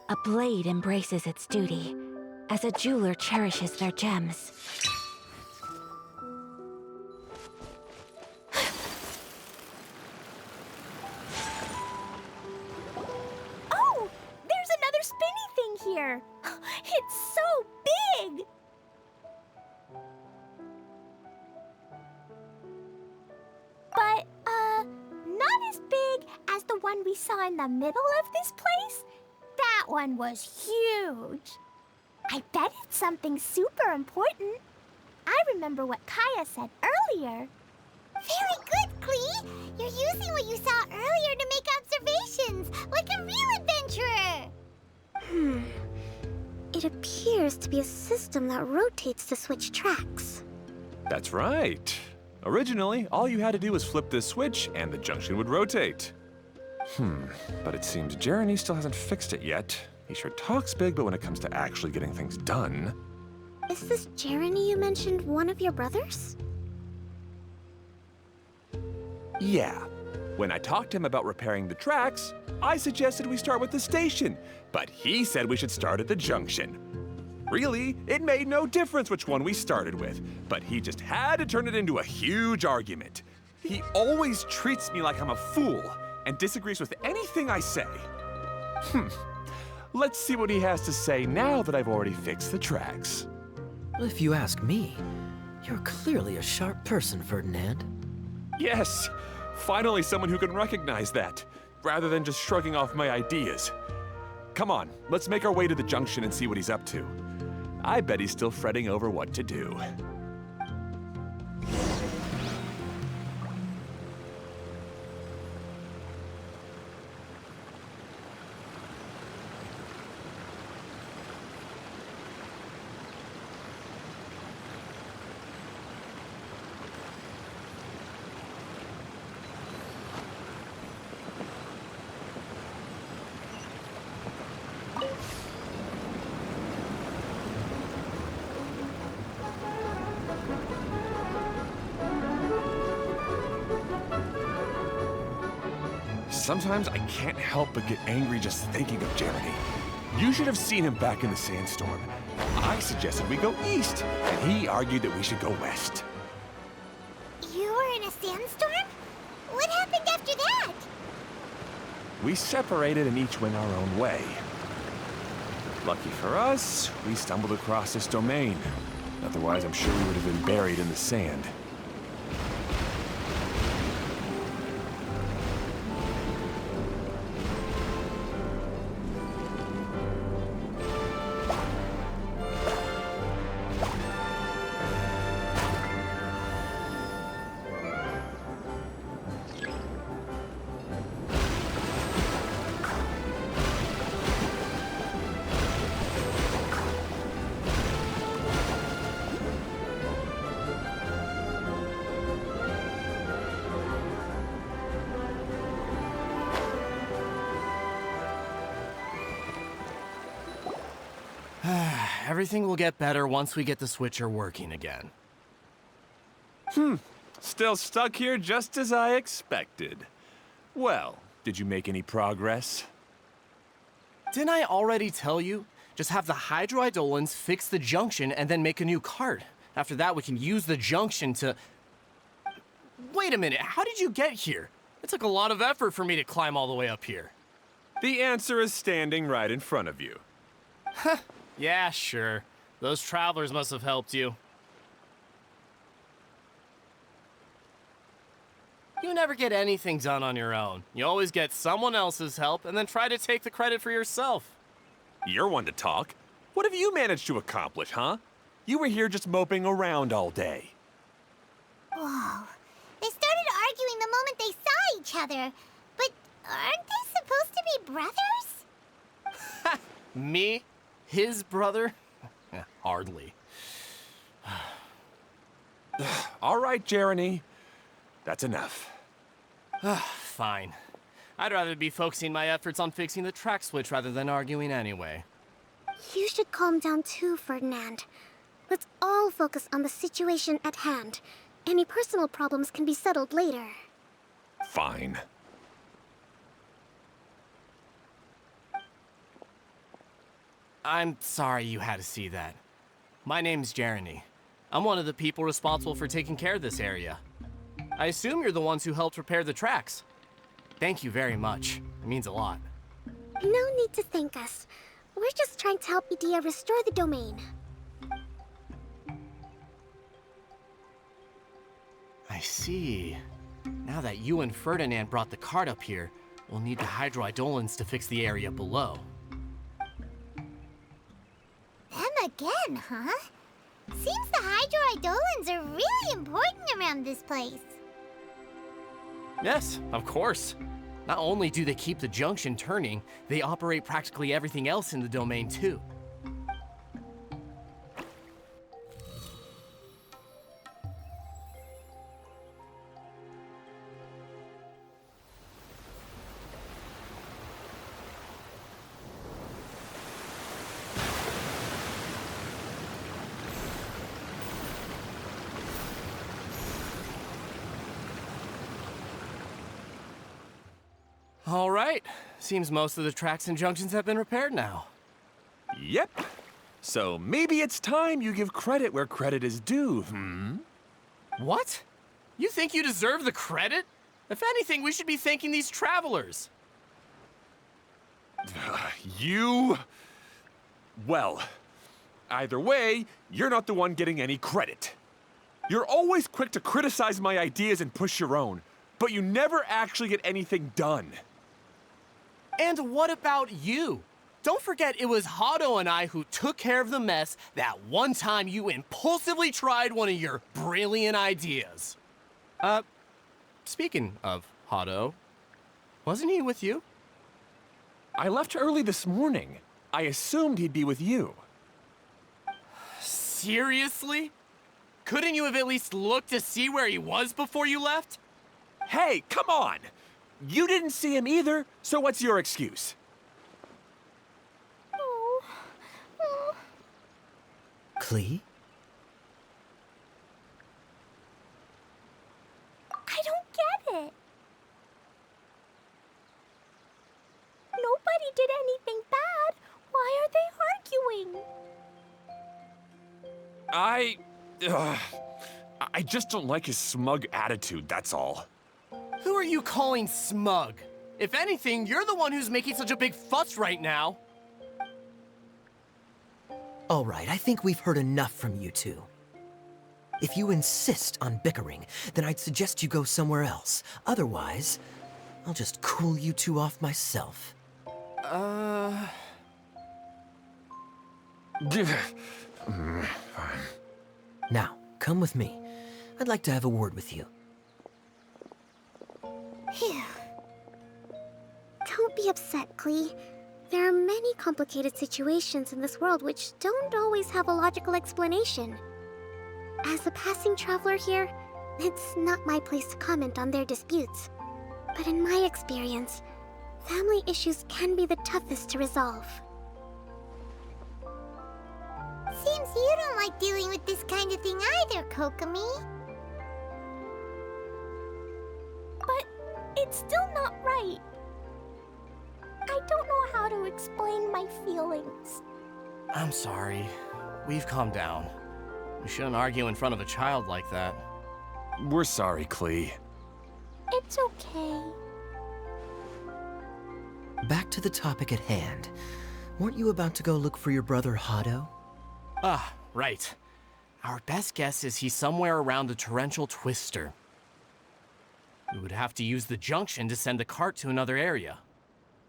A blade embraces its duty, as a jeweler cherishes their gems. Oh! There's another spinny thing here! It's so big! But, not as big as the one we saw in the middle of this place? That one was huge. I bet it's something super important. I remember what Kaya said earlier. Very good, Klee! You're using what you saw earlier to make observations, like a real adventurer! It appears to be a system that rotates to switch tracks. That's right. Originally, all you had to do was flip this switch and the junction would rotate. But it seems Jeremy still hasn't fixed it yet. He sure talks big, but when it comes to actually getting things done... Is this Jeremy you mentioned one of your brothers? Yeah. When I talked to him about repairing the tracks, I suggested we start with the station, but he said we should start at the junction. Really, it made no difference which one we started with, but he just had to turn it into a huge argument. He always treats me like I'm a fool and disagrees with anything I say. Let's see what he has to say now that I've already fixed the tracks. If you ask me, you're clearly a sharp person, Ferdinand. Yes, finally someone who can recognize that, rather than just shrugging off my ideas. Come on, let's make our way to the junction and see what he's up to. I bet he's still fretting over what to do. Sometimes I can't help but get angry just thinking of Jeremy. You should have seen him back in the sandstorm. I suggested we go east, and he argued that we should go west. You were in a sandstorm? What happened after that? We separated and each went our own way. Lucky for us, we stumbled across this domain. Otherwise, I'm sure we would have been buried in the sand. Everything will get better once we get the switcher working again. Still stuck here just as I expected. Well, did you make any progress? Didn't I already tell you? Just have the hydroidolins fix the junction and then make a new cart. After that, we can use the junction to... Wait a minute, how did you get here? It took a lot of effort for me to climb all the way up here. The answer is standing right in front of you. Yeah, sure. Those travelers must have helped you. You never get anything done on your own. You always get someone else's help and then try to take the credit for yourself. You're one to talk. What have you managed to accomplish, huh? You were here just moping around all day. Whoa. They started arguing the moment they saw each other. But aren't they supposed to be brothers? Me? His brother? Hardly. All right, Jeremy. That's enough. Fine. I'd rather be focusing my efforts on fixing the track switch rather than arguing anyway. You should calm down too, Ferdinand. Let's all focus on the situation at hand. Any personal problems can be settled later. Fine. I'm sorry you had to see that. My name's Jeremy. I'm one of the people responsible for taking care of this area. I assume you're the ones who helped repair the tracks. Thank you very much. It means a lot. No need to thank us. We're just trying to help Edea restore the domain. I see. Now that you and Ferdinand brought the cart up here, we'll need the hydroidolins to fix the area below. Them again, huh? Seems the hydroidolins are really important around this place. Yes, of course. Not only do they keep the junction turning, they operate practically everything else in the domain too. All right. Seems most of the tracks and junctions have been repaired now. Yep. So maybe it's time you give credit where credit is due, What? You think you deserve the credit? If anything, we should be thanking these travelers. You... Well, either way, you're not the one getting any credit. You're always quick to criticize my ideas and push your own, but you never actually get anything done. And what about you? Don't forget it was Hado and I who took care of the mess that one time you impulsively tried one of your brilliant ideas. Speaking of Hado, wasn't he with you? I left early this morning. I assumed he'd be with you. Seriously? Couldn't you have at least looked to see where he was before you left? Hey, come on! You didn't see him either, so what's your excuse? Klee? I don't get it. Nobody did anything bad. Why are they arguing? I just don't like his smug attitude, that's all. Who are you calling smug? If anything, you're the one who's making such a big fuss right now. All right, I think we've heard enough from you two. If you insist on bickering, then I'd suggest you go somewhere else. Otherwise, I'll just cool you two off myself. Fine. Now, come with me. I'd like to have a word with you. Phew. Don't be upset, Klee. There are many complicated situations in this world which don't always have a logical explanation. As a passing traveler here, it's not my place to comment on their disputes. But in my experience, family issues can be the toughest to resolve. Seems you don't like dealing with this kind of thing either, Kokomi. But it's still not right. I don't know how to explain my feelings. I'm sorry. We've calmed down. We shouldn't argue in front of a child like that. We're sorry, Klee. It's okay. Back to the topic at hand. Weren't you about to go look for your brother Hado? Ah, right. Our best guess is he's somewhere around the torrential twister. We would have to use the junction to send the cart to another area.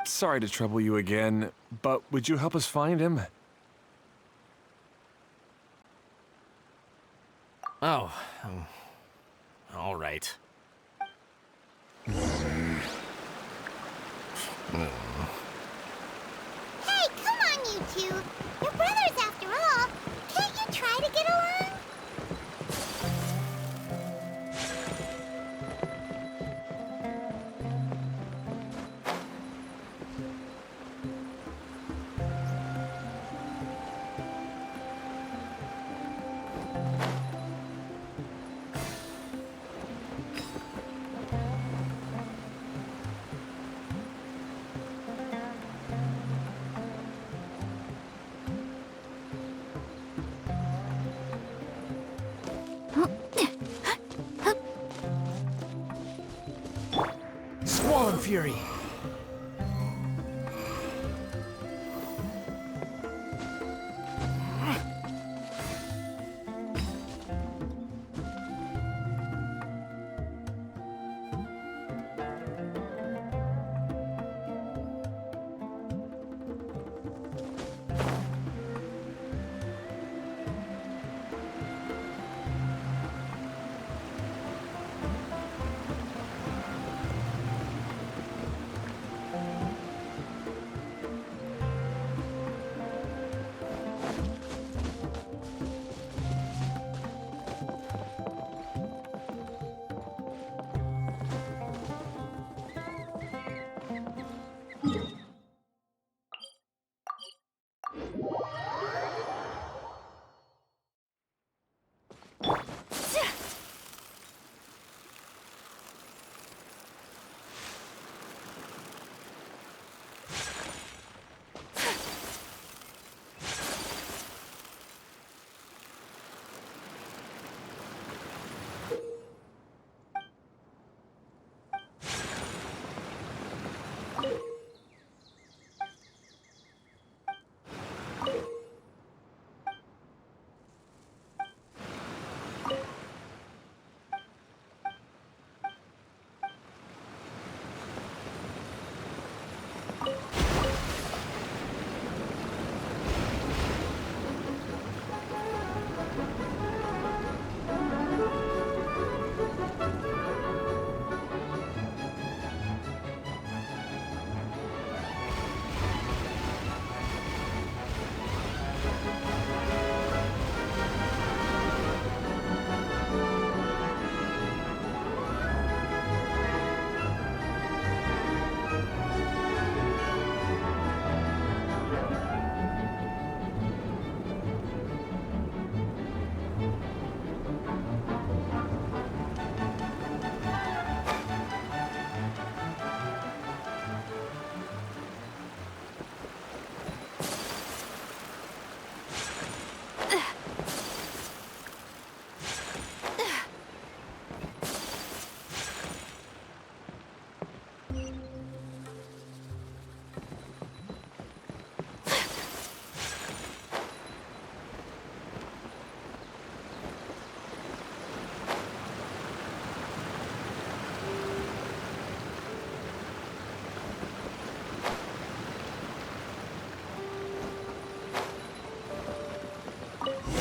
Sorry to trouble you again, but would you help us find him? Oh, all right. Hey, come on, you two. You're brothers after all. Can't you try to get along? Fury.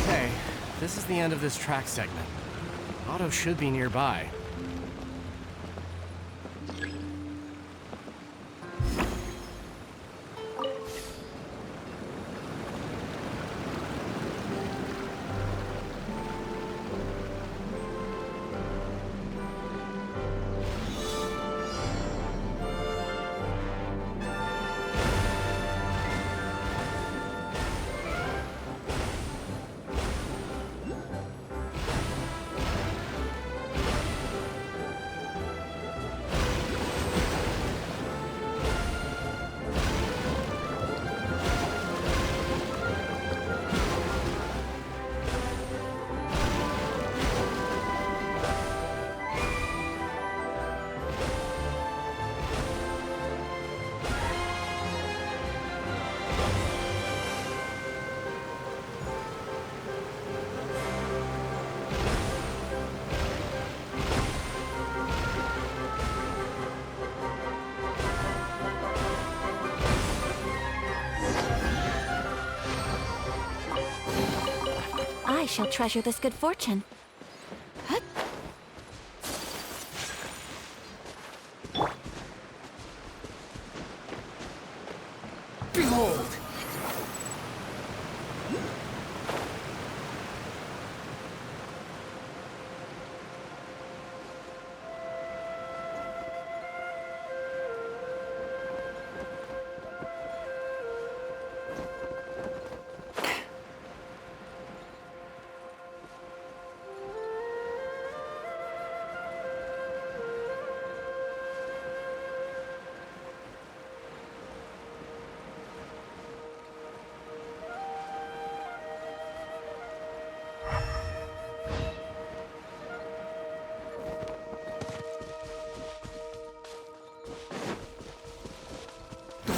Okay, this is the end of this track segment. Otto should be nearby. I shall treasure this good fortune. Behold!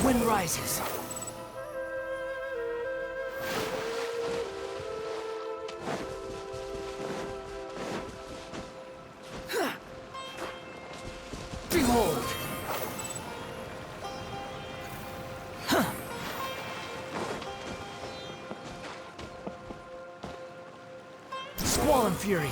wind rises. Behold! Squall and Fury!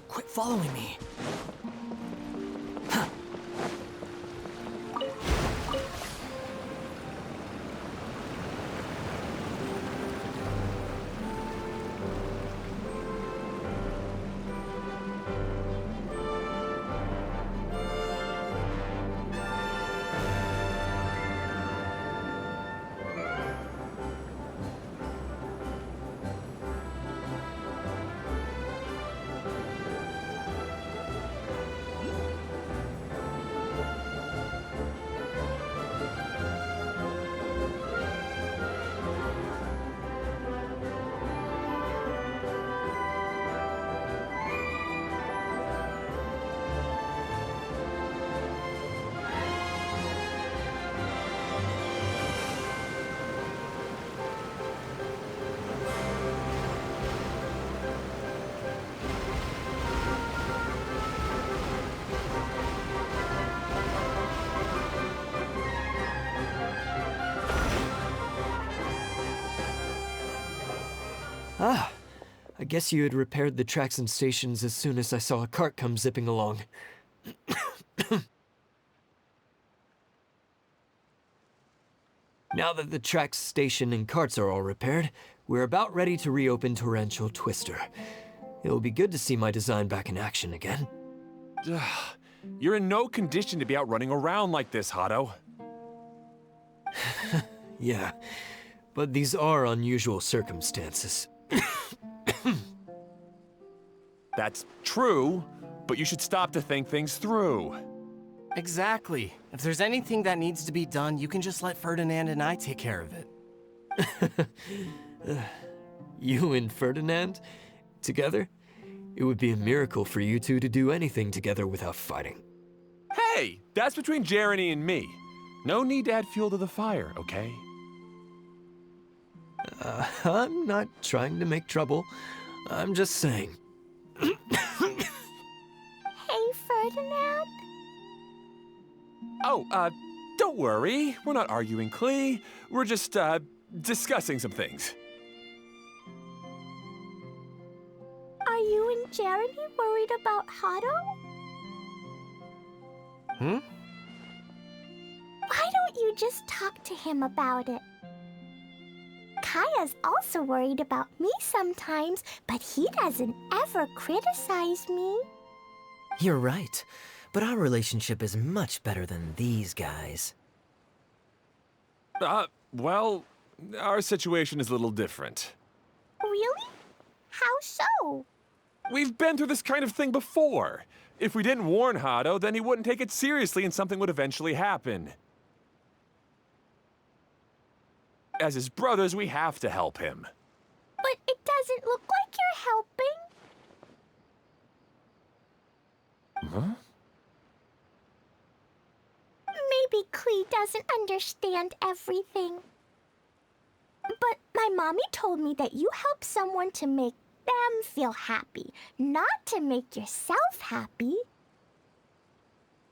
Quit following me. Ah, I guess you had repaired the tracks and stations as soon as I saw a cart come zipping along. Now that the tracks, station, and carts are all repaired, we're about ready to reopen Torrential Twister. It'll be good to see my design back in action again. You're in no condition to be out running around like this, Hato. Yeah, but these are unusual circumstances. That's true, but you should stop to think things through. Exactly. If there's anything that needs to be done, you can just let Ferdinand and I take care of it. You and Ferdinand? Together? It would be a miracle for you two to do anything together without fighting. Hey, that's between Jeremy and me. No need to add fuel to the fire, okay? I'm not trying to make trouble. I'm just saying. Hey, Ferdinand? Oh, don't worry. We're not arguing, Klee. We're just, discussing some things. Are you and Jeremy worried about Hato? Hmm? Why don't you just talk to him about it? Kaya's also worried about me sometimes, but he doesn't ever criticize me. You're right, but our relationship is much better than these guys. Well, our situation is a little different. Really? How so? too. We've been through this kind of thing before. If we didn't warn Hado, then he wouldn't take it seriously and something would eventually happen. As his brothers, we have to help him. But it doesn't look like you're helping. Huh? Maybe Klee doesn't understand everything. But my mommy told me that you help someone to make them feel happy, not to make yourself happy.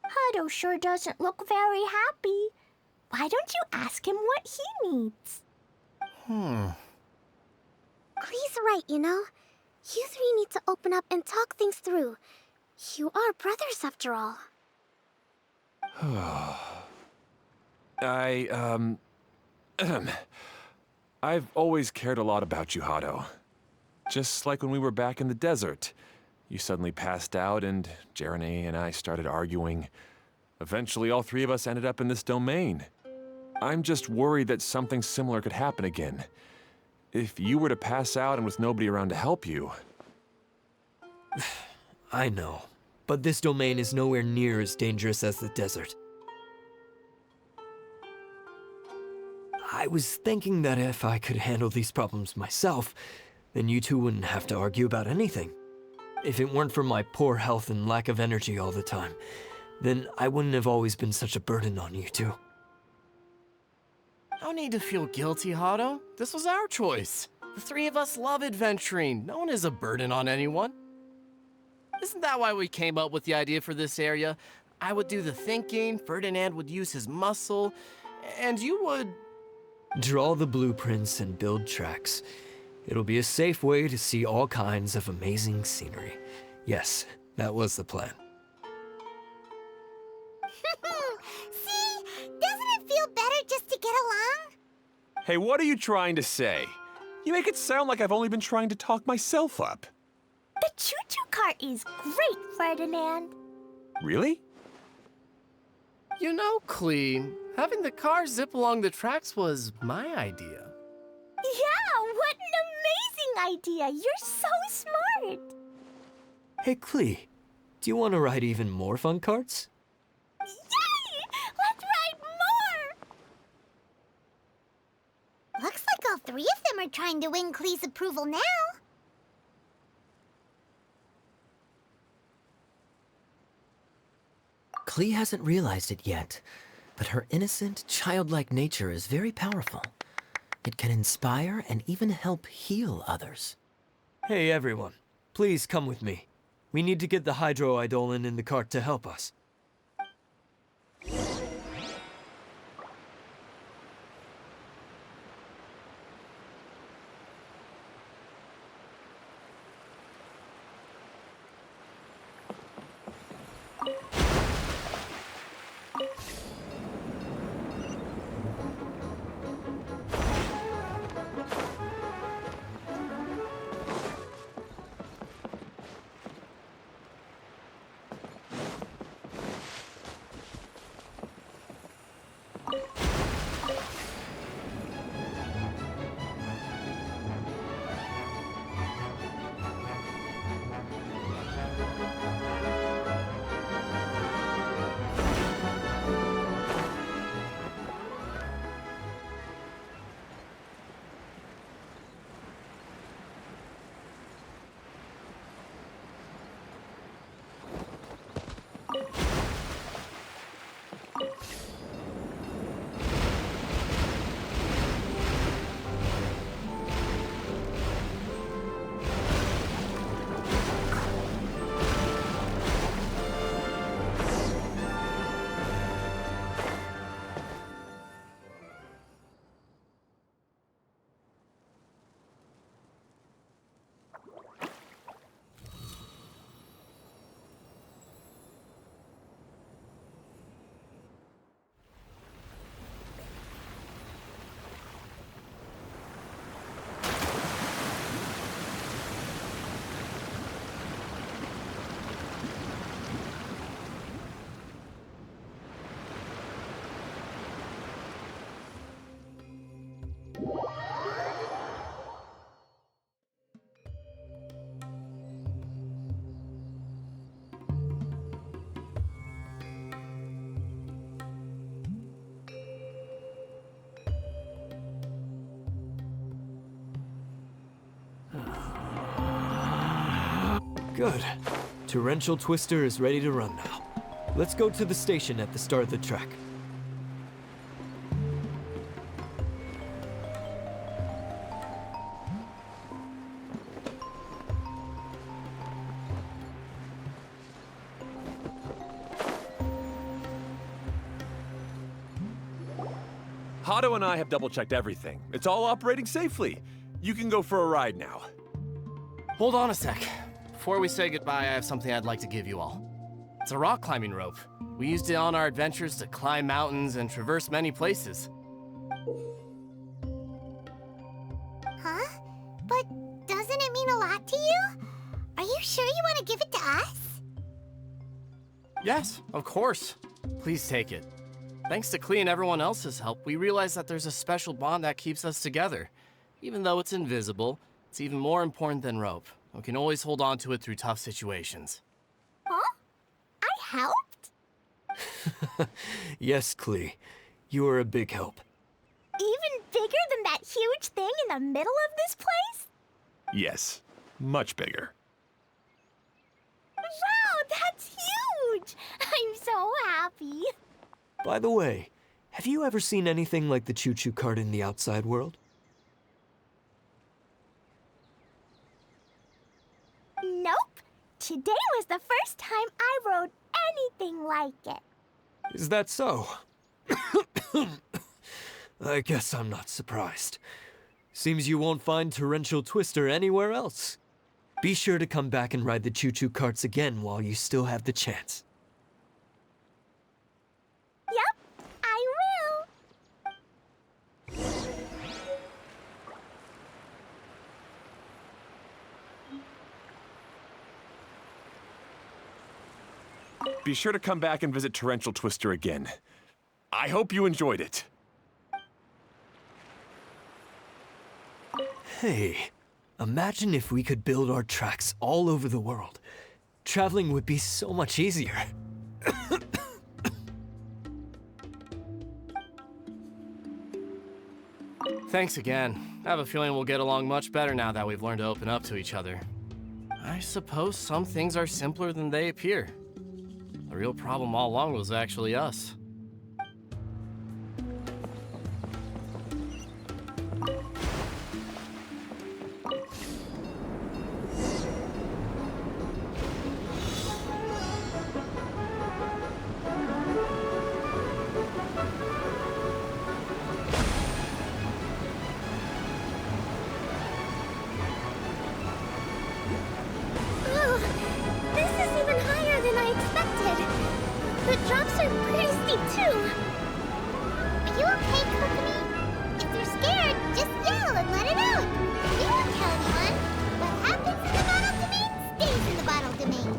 Hado sure doesn't look very happy. Why don't you ask him what he needs? Klee's right, you know. You three need to open up and talk things through. You are brothers, after all. I've always cared a lot about you, Hado. Just like when we were back in the desert. You suddenly passed out and Jeremy and I started arguing. Eventually, all three of us ended up in this domain. I'm just worried that something similar could happen again. If you were to pass out and with nobody around to help you... I know, but this domain is nowhere near as dangerous as the desert. I was thinking that if I could handle these problems myself, then you two wouldn't have to argue about anything. If it weren't for my poor health and lack of energy all the time, then I wouldn't have always been such a burden on you two. No need to feel guilty, Hado. This was our choice. The three of us love adventuring. No one is a burden on anyone. Isn't that why we came up with the idea for this area? I would do the thinking, Ferdinand would use his muscle, and you would... Draw the blueprints and build tracks. It'll be a safe way to see all kinds of amazing scenery. Yes, that was the plan. See? Doesn't it feel better just to get along? Hey, what are you trying to say? You make it sound like I've only been trying to talk myself up. The choo-choo cart is great, Ferdinand. Really? You know, Klee, having the car zip along the tracks was my idea. Yeah, what an amazing idea. You're so smart. Hey, Klee, do you want to ride even more fun carts? Yay! Let's ride more! Looks like all three of them are trying to win Klee's approval now. Klee hasn't realized it yet, but her innocent, childlike nature is very powerful. It can inspire and even help heal others. Hey everyone, please come with me. We need to get the Hydro-Eidolon in the cart to help us. Good. Torrential Twister is ready to run now. Let's go to the station at the start of the track. Hato and I have double-checked everything. It's all operating safely. You can go for a ride now. Hold on a sec. Before we say goodbye, I have something I'd like to give you all. It's a rock climbing rope. We used it on our adventures to climb mountains and traverse many places. Huh? But doesn't it mean a lot to you? Are you sure you want to give it to us? Yes, of course. Please take it. Thanks to Klee and everyone else's help, we realized that there's a special bond that keeps us together. Even though it's invisible, it's even more important than rope. We can always hold on to it through tough situations. Huh? I helped? Yes, Klee. You are a big help. Even bigger than that huge thing in the middle of this place? Yes, much bigger. Wow, that's huge! I'm so happy. By the way, have you ever seen anything like the choo-choo cart in the outside world? Nope. Today was the first time I rode anything like it. Is that so? I guess I'm not surprised. Seems you won't find Torrential Twister anywhere else. Be sure to come back and ride the choo-choo carts again while you still have the chance. Yep, I will. Be sure to come back and visit Torrential Twister again. I hope you enjoyed it. Hey, imagine if we could build our tracks all over the world. Traveling would be so much easier. Thanks again. I have a feeling we'll get along much better now that we've learned to open up to each other. I suppose some things are simpler than they appear. The real problem all along was actually us. Oh, this is even higher than I expected. The drops are pretty steep too. Are you okay, Kokomi? If you're scared, just yell and let it out. We won't tell anyone. What happens in the bottle domain stays in the bottle domain.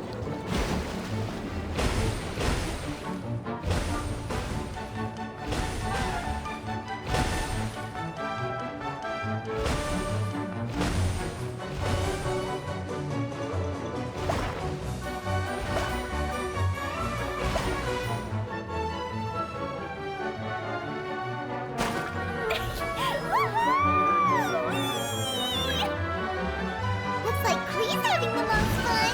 Looks like Klee's having the most fun.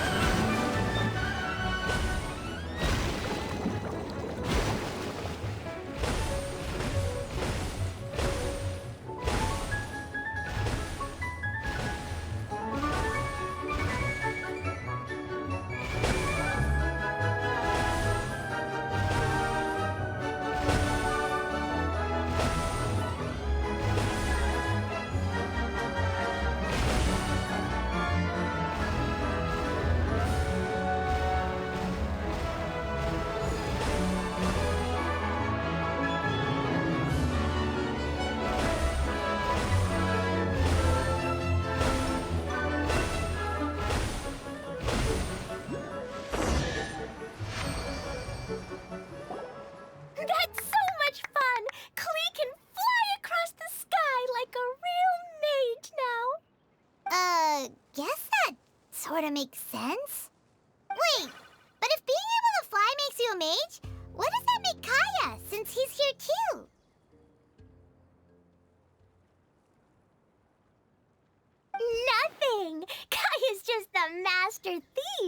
That's so much fun! Klee can fly across the sky like a real mage now. Guess that sort of makes sense. Wait, but if being able to fly makes you a mage, what does that make Kaya, since he's here too? Nothing! Kaya's just the master thief.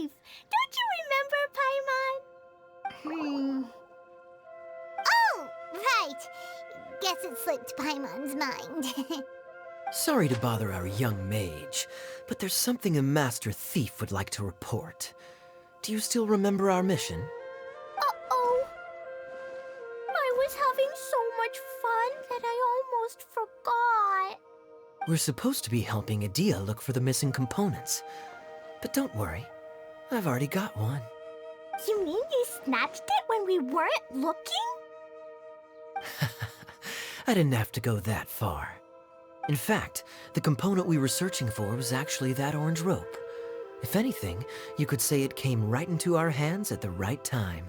slipped Paimon's mind. Sorry to bother our young mage, but there's something a master thief would like to report. Do you still remember our mission? Uh-oh. I was having so much fun that I almost forgot. We're supposed to be helping Adia look for the missing components. But don't worry, I've already got one. You mean you snatched it when we weren't looking? I didn't have to go that far. In fact, the component we were searching for was actually that orange rope. If anything, you could say it came right into our hands at the right time.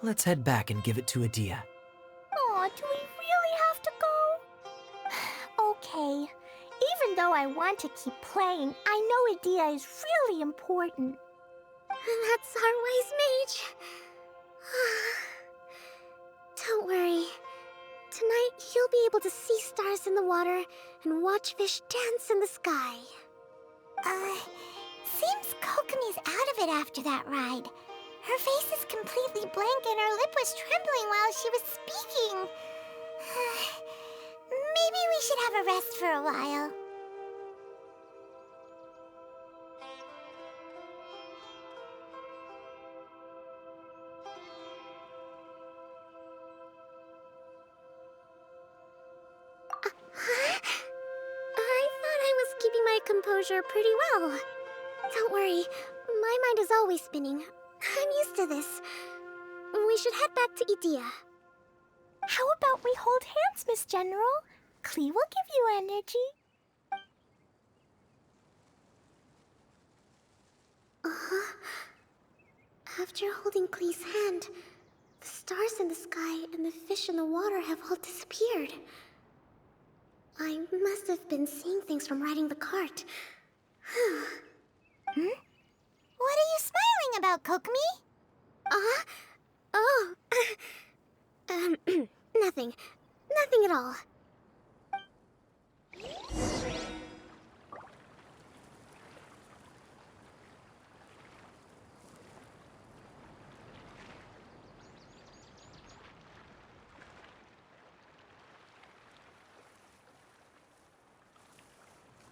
Let's head back and give it to Adia. Aw, do we really have to go? Okay. Even though I want to keep playing, I know Adia is really important. That's our wise mage. Don't worry. Tonight, you'll be able to see stars in the water and watch fish dance in the sky. Seems Kokomi's out of it after that ride. Her face is completely blank and her lip was trembling while she was speaking. Maybe we should have a rest for a while. I thought I was keeping my composure pretty well. Don't worry, my mind is always spinning. I'm used to this. We should head back to Idia. How about we hold hands, Miss General? Klee will give you energy. After holding Klee's hand, the stars in the sky and the fish in the water have all disappeared. I must have been seeing things from riding the cart. What are you smiling about, Kokomi? Oh. Nothing. Nothing at all.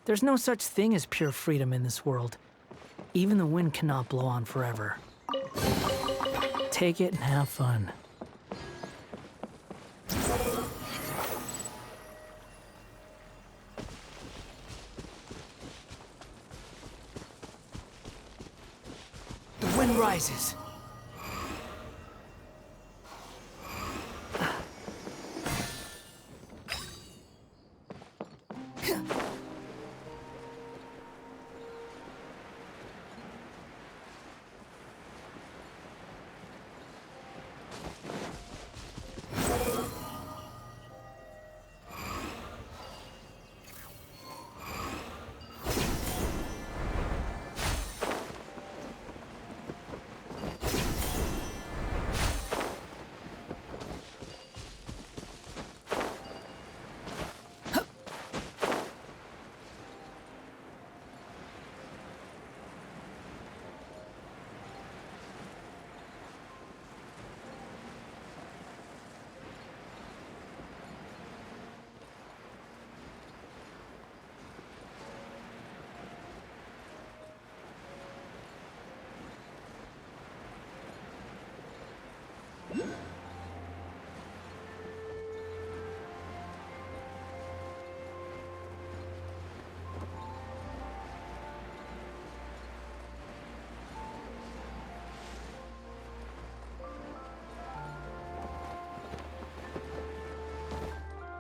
There's no such thing as pure freedom in this world. Even the wind cannot blow on forever. Take it and have fun. The wind rises.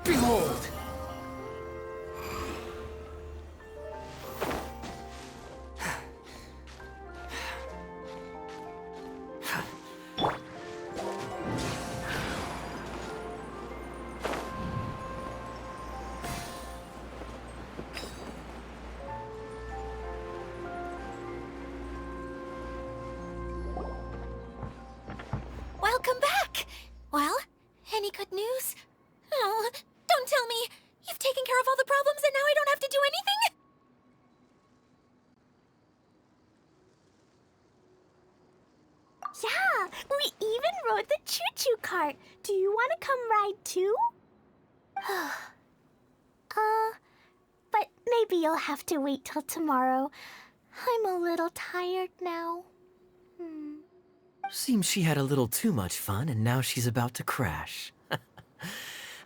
Behold! Welcome back! Well, any good news? Oh, don't tell me! You've taken care of all the problems and now I don't have to do anything? Yeah, we even rode the choo-choo cart. Do you want to come ride too? But maybe you'll have to wait till tomorrow. I'm a little tired now. Seems she had a little too much fun and now she's about to crash.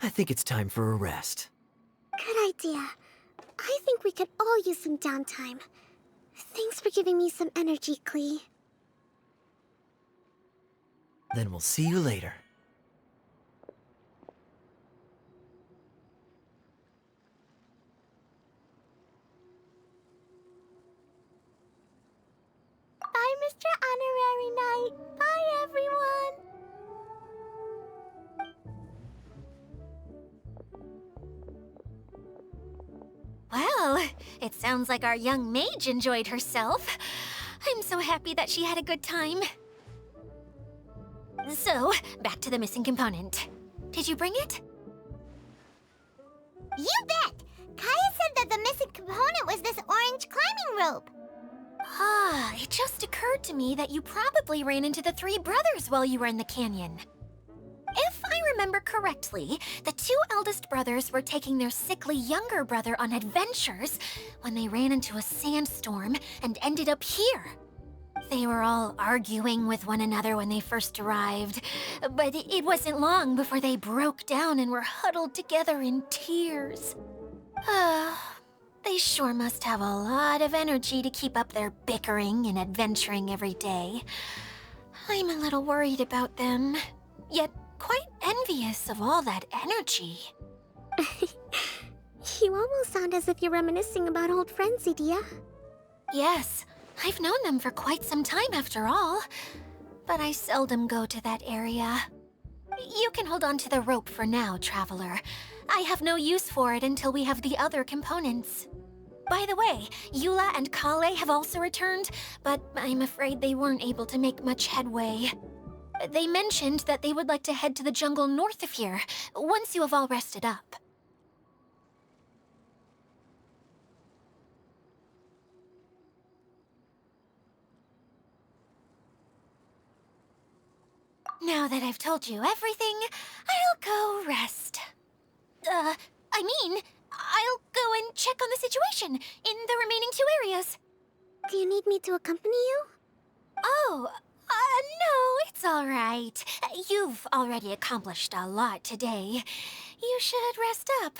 I think it's time for a rest. Good idea. I think we could all use some downtime. Thanks for giving me some energy, Klee. Then we'll see you later. Bye, Mr. Honorary Knight. Bye, everyone. Well, it sounds like our young mage enjoyed herself. I'm so happy that she had a good time. So, back to the missing component. Did you bring it? You bet! Kaya said that the missing component was this orange climbing rope. Ah, it just occurred to me that you probably ran into the three brothers while you were in the canyon. If I remember correctly, the two eldest brothers were taking their sickly younger brother on adventures when they ran into a sandstorm and ended up here. They were all arguing with one another when they first arrived, but it wasn't long before they broke down and were huddled together in tears. They sure must have a lot of energy to keep up their bickering and adventuring every day. I'm a little worried about them, yet quite envious of all that energy. You almost sound as if you're reminiscing about old friends, Idia. Yes, I've known them for quite some time after all, but I seldom go to that area. You can hold on to the rope for now, Traveler. I have no use for it until we have the other components. By the way, Eula and Kale have also returned, but I'm afraid they weren't able to make much headway. They mentioned that they would like to head to the jungle north of here, once you have all rested up. Now that I've told you everything, I'll go rest. I'll go and check on the situation in the remaining two areas. Do you need me to accompany you? Oh, no, it's all right. You've already accomplished a lot today. You should rest up.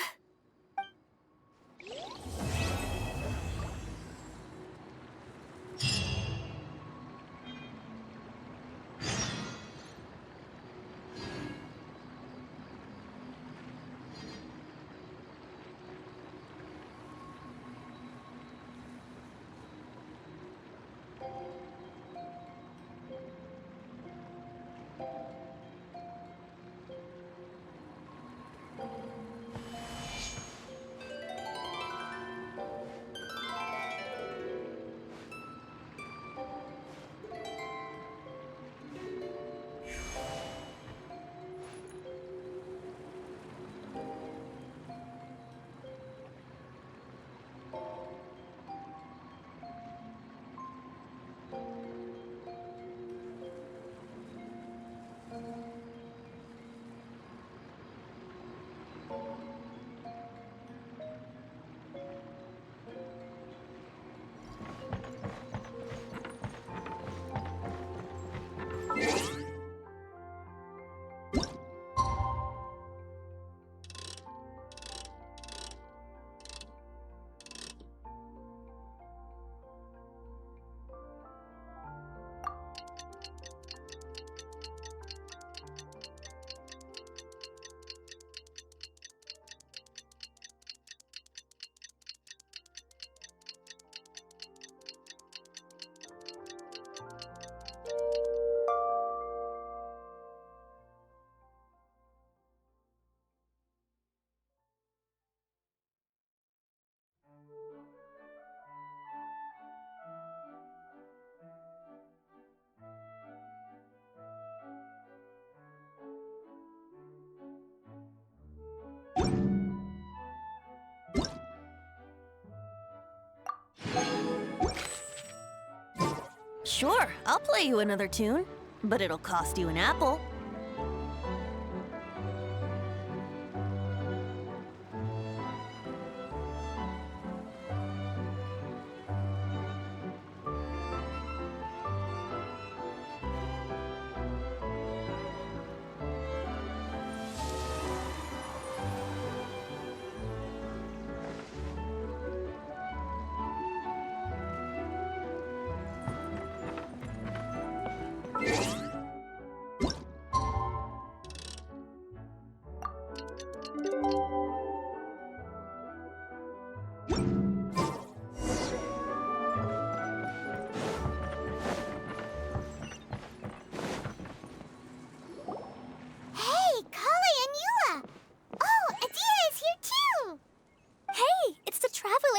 Sure, I'll play you another tune, but it'll cost you an apple.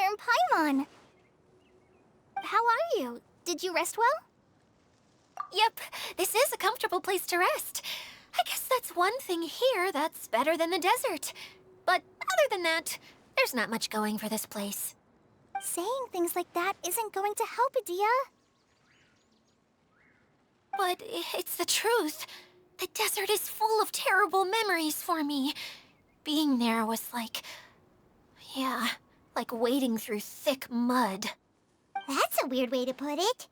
learn Paimon. How are you? Did you rest well? Yep, this is a comfortable place to rest. I guess that's one thing here that's better than the desert. But other than that, there's not much going for this place. Saying things like that isn't going to help, Adia. But it's the truth. The desert is full of terrible memories for me. Being there was like... yeah, like wading through thick mud. That's a weird way to put it.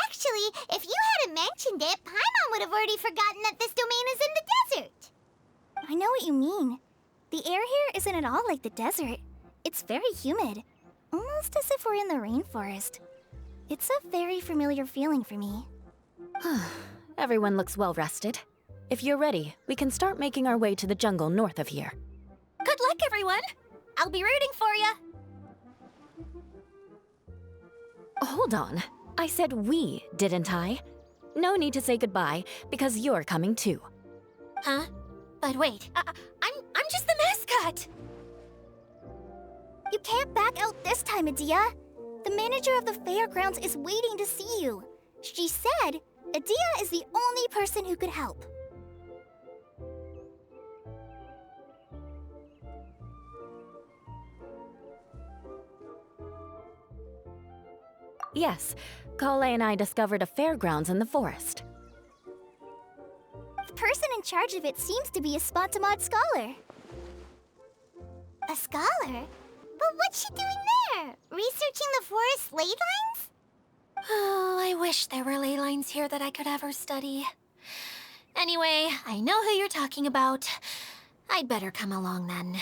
Actually, if you hadn't mentioned it, Paimon would have already forgotten that this domain is in the desert. I know what you mean. The air here isn't at all like the desert. It's very humid, almost as if we're in the rainforest. It's a very familiar feeling for me. Everyone looks well rested. If you're ready, we can start making our way to the jungle north of here. Good luck, everyone! I'll be rooting for you! Hold on. I said we, didn't I? No need to say goodbye, because you're coming too. Huh? But wait, I'm just the mascot! You can't back out this time, Adia. The manager of the fairgrounds is waiting to see you. She said Adia is the only person who could help. Yes, Kale and I discovered a fairgrounds in the forest. The person in charge of it seems to be a Spontamod scholar. A scholar? But what's she doing there? Researching the forest ley lines? Oh, I wish there were ley lines here that I could ever study. Anyway, I know who you're talking about. I'd better come along then.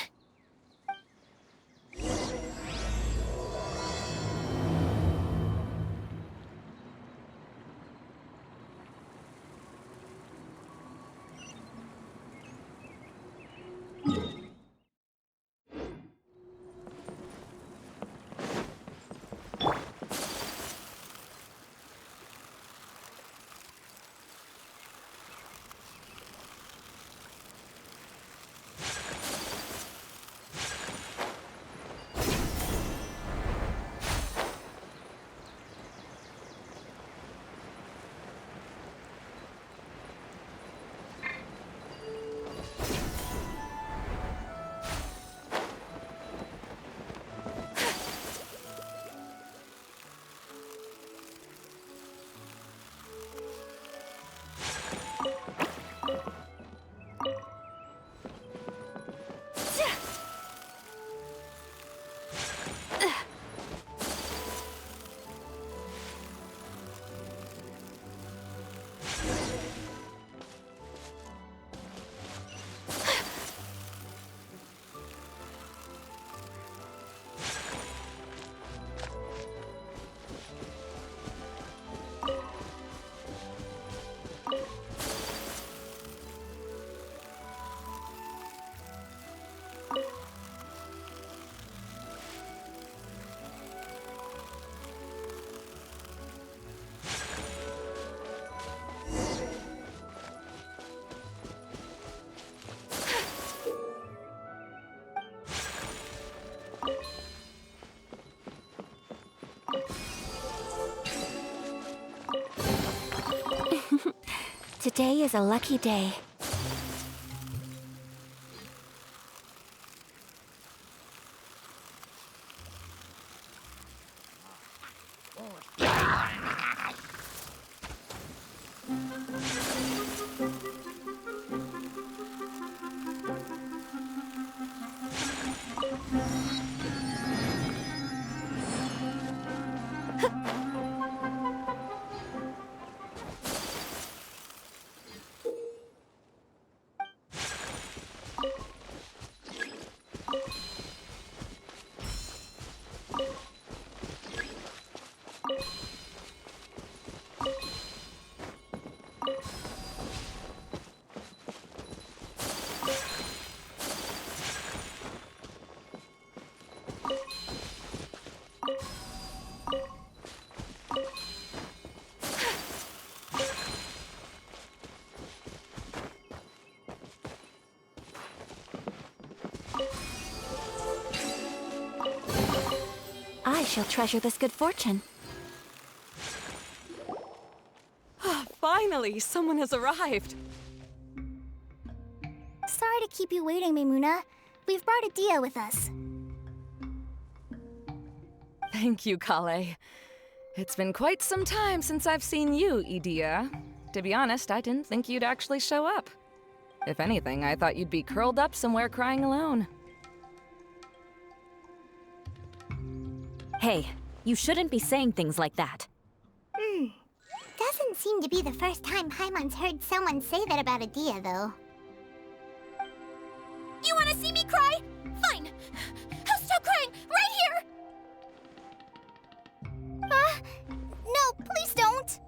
Today is a lucky day. I shall treasure this good fortune. Finally, someone has arrived. Sorry to keep you waiting, Maimuna. We've brought Adia with us. Thank you, Kale. It's been quite some time since I've seen you, Idia. To be honest, I didn't think you'd actually show up. If anything, I thought you'd be curled up somewhere crying alone. Hey, you shouldn't be saying things like that. Doesn't seem to be the first time Paimon's heard someone say that about Adia, though. You want to see me cry? Fine. I'll stop crying right here. No, please don't!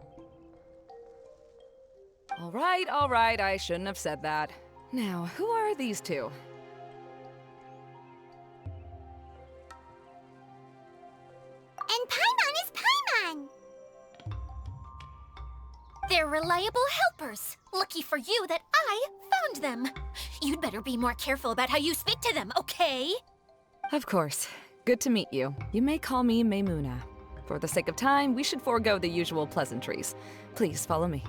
All right, I shouldn't have said that. Now, who are these two? And Paimon is Paimon! They're reliable helpers. Lucky for you that I found them. You'd better be more careful about how you speak to them, okay? Of course. Good to meet you. You may call me Maimuna. For the sake of time, we should forego the usual pleasantries. Please follow me.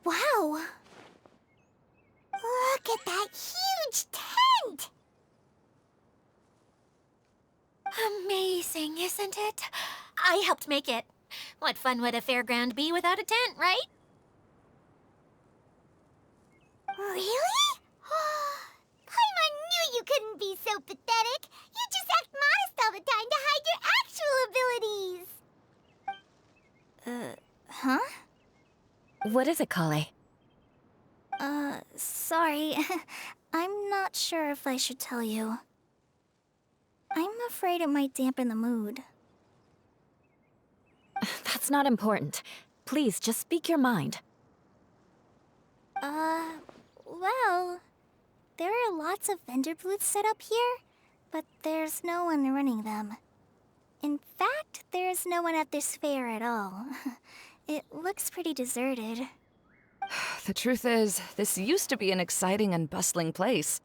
Wow! Look at that huge tent! Amazing, isn't it? I helped make it. What fun would a fairground be without a tent, right? Really? Paimon knew you couldn't be so pathetic. You just act modest all the time to hide your actual abilities. Huh? What is it, Kale? Sorry. I'm not sure if I should tell you. I'm afraid it might dampen the mood. That's not important. Please, just speak your mind. Well, there are lots of vendor booths set up here, but there's no one running them. In fact, there's no one at this fair at all. It looks pretty deserted. The truth is, this used to be an exciting and bustling place.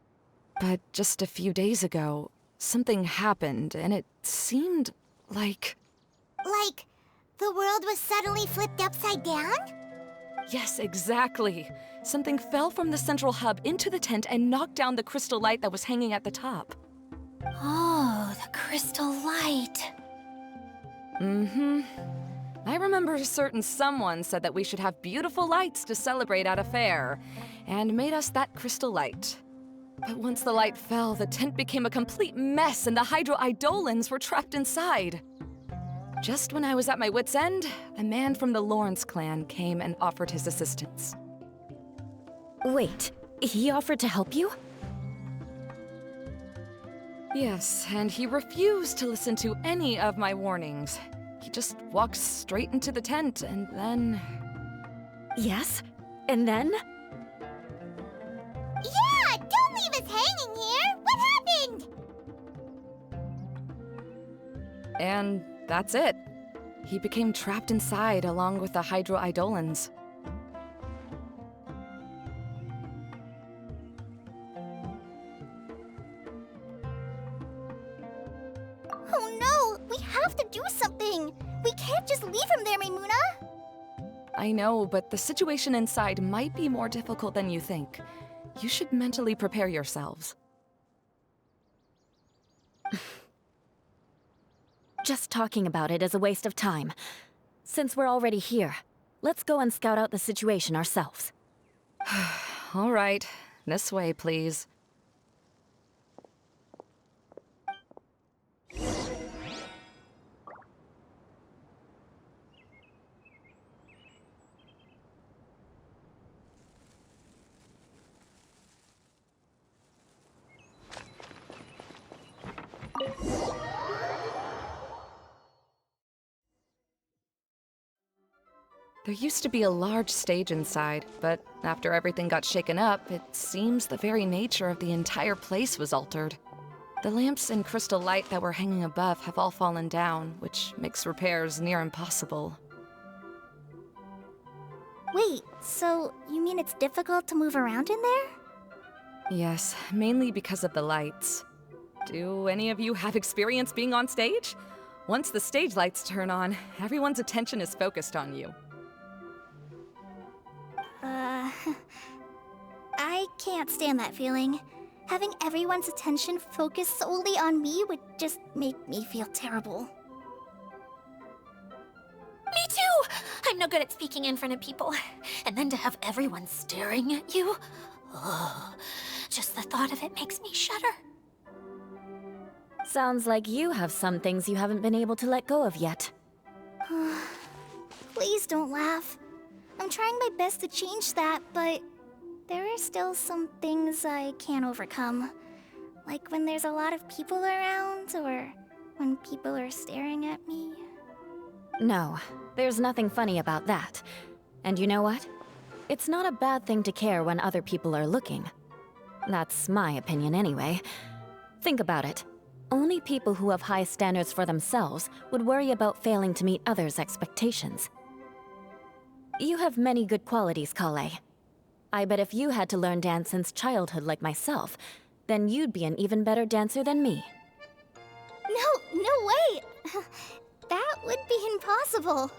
But just a few days ago, something happened, and it seemed like... Like, the world was suddenly flipped upside down? Yes, exactly. Something fell from the central hub into the tent and knocked down the crystal light that was hanging at the top. Oh, the crystal light. Mm-hmm. I remember a certain someone said that we should have beautiful lights to celebrate at a fair, and made us that crystal light. But once the light fell, the tent became a complete mess and the Hydro-Eidolons were trapped inside. Just when I was at my wit's end, a man from the Lawrence clan came and offered his assistance. Wait, he offered to help you? Yes, and he refused to listen to any of my warnings. He just walked straight into the tent, and then... Yes? And then? Yeah! Don't leave us hanging here! What happened? And that's it. He became trapped inside along with the Hydro-Eidolons. Oh no! We have to do something! We can't just leave him there, Maimuna! I know, but the situation inside might be more difficult than you think. You should mentally prepare yourselves. Just talking about it is a waste of time. Since we're already here, let's go and scout out the situation ourselves. All right, this way, please. There used to be a large stage inside, but after everything got shaken up, it seems the very nature of the entire place was altered. The lamps and crystal light that were hanging above have all fallen down, which makes repairs near impossible. Wait, so you mean it's difficult to move around in there? Yes, mainly because of the lights. Do any of you have experience being on stage? Once the stage lights turn on, everyone's attention is focused on you. I can't stand that feeling. Having everyone's attention focused solely on me would just make me feel terrible. Me too! I'm no good at speaking in front of people. And then to have everyone staring at you. Oh, just the thought of it makes me shudder. Sounds like you have some things you haven't been able to let go of yet. Please don't laugh. I'm trying my best to change that, but there are still some things I can't overcome. Like when there's a lot of people around, or when people are staring at me. No, there's nothing funny about that. And you know what? It's not a bad thing to care when other people are looking. That's my opinion anyway. Think about it. Only people who have high standards for themselves would worry about failing to meet others' expectations. You have many good qualities, Kale. I bet if you had to learn dance since childhood like myself, then you'd be an even better dancer than me. No way! That would be impossible.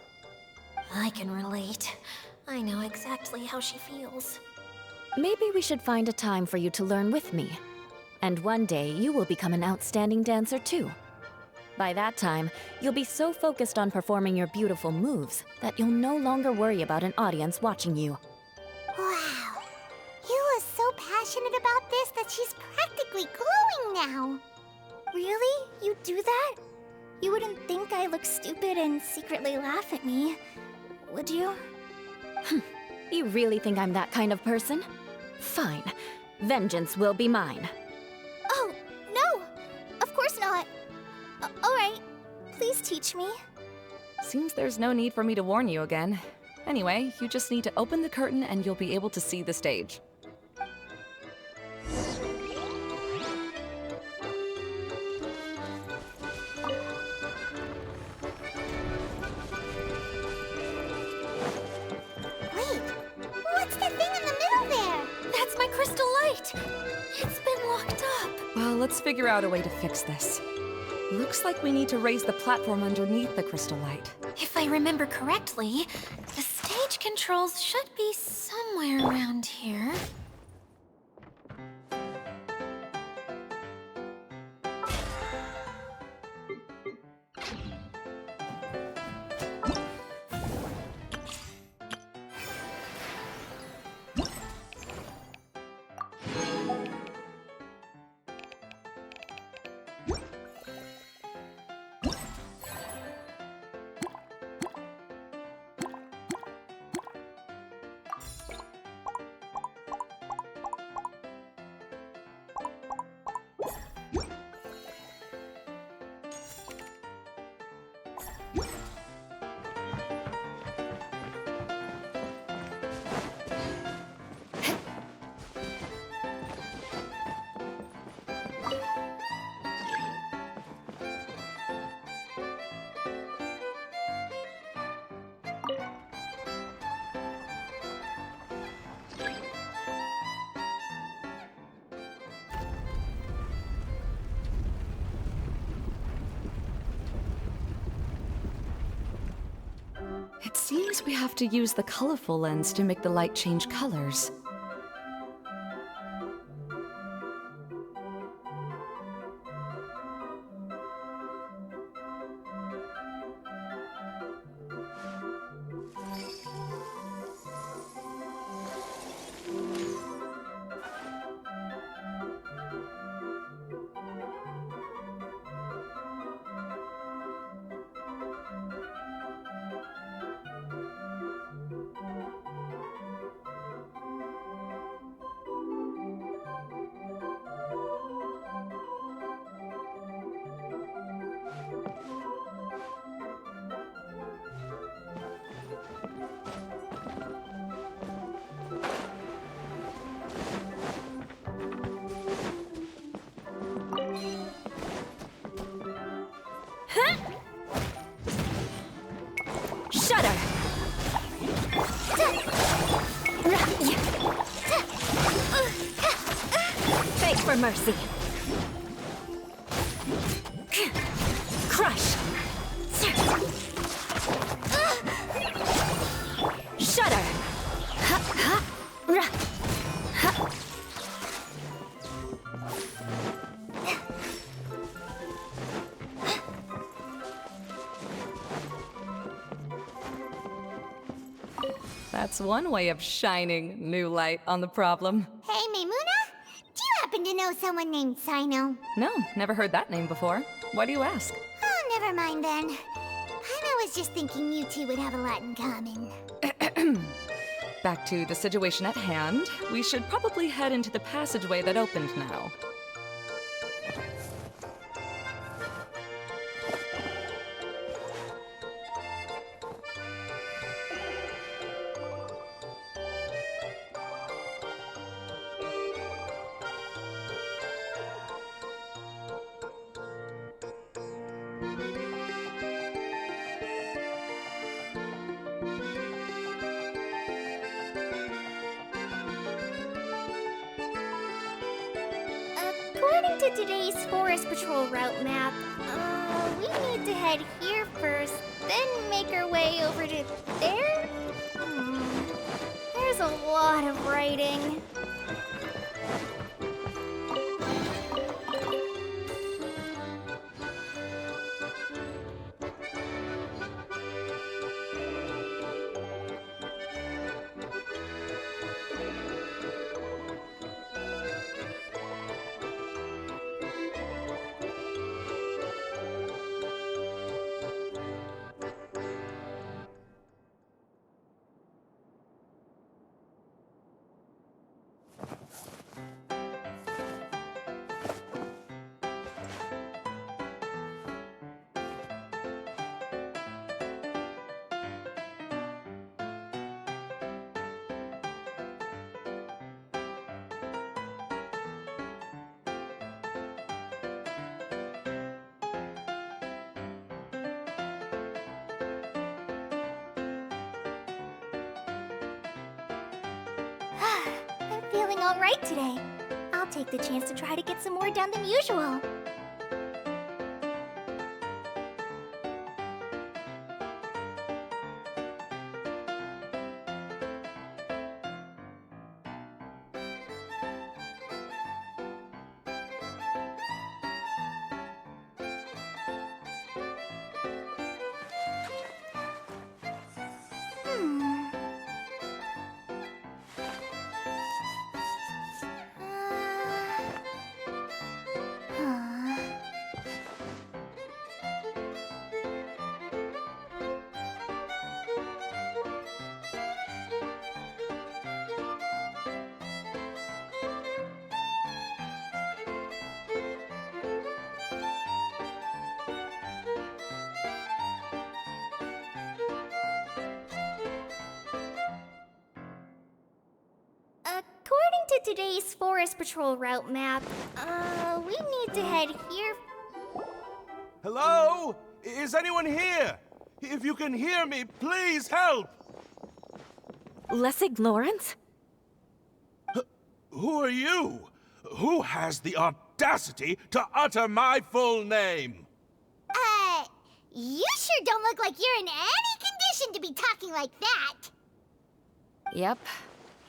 I can relate. I know exactly how she feels. Maybe we should find a time for you to learn with me. And one day, you will become an outstanding dancer too. By that time, you'll be so focused on performing your beautiful moves that you'll no longer worry about an audience watching you. Wow. Hila is so passionate about this that she's practically glowing now. Really? You do that? You wouldn't think I look stupid and secretly laugh at me, would you? You really think I'm that kind of person? Fine. Vengeance will be mine. Oh, no! Of course not. Alright, please teach me. Seems there's no need for me to warn you again. Anyway, you just need to open the curtain and you'll be able to see the stage. Wait, what's the thing in the middle there? That's my crystal light! It's been locked up. Well, let's figure out a way to fix this. Looks like we need to raise the platform underneath the crystal light. If I remember correctly, the stage controls should be somewhere around here. It seems we have to use the colorful lens to make the light change colors. for mercy. Crush. Shudder. That's one way of shining new light on the problem. Hey, Maymuna? Do you happen to know someone named Sino? No, never heard that name before. Why do you ask? Oh, never mind then. Paimon was just thinking you two would have a lot in common. Back to the situation at hand. We should probably head into the passageway that opened now. According to today's Forest Patrol route map, we need to head here first, then make our way over to there? There's a lot of writing. I'm feeling all right today. I'll take the chance to try to get some more done than usual. According to today's Forest Patrol route map, we need to head here. Hello? Is anyone here? If you can hear me, please help! Lessig Lawrence? Who are you? Who has the audacity to utter my full name? You sure don't look like you're in any condition to be talking like that. Yep.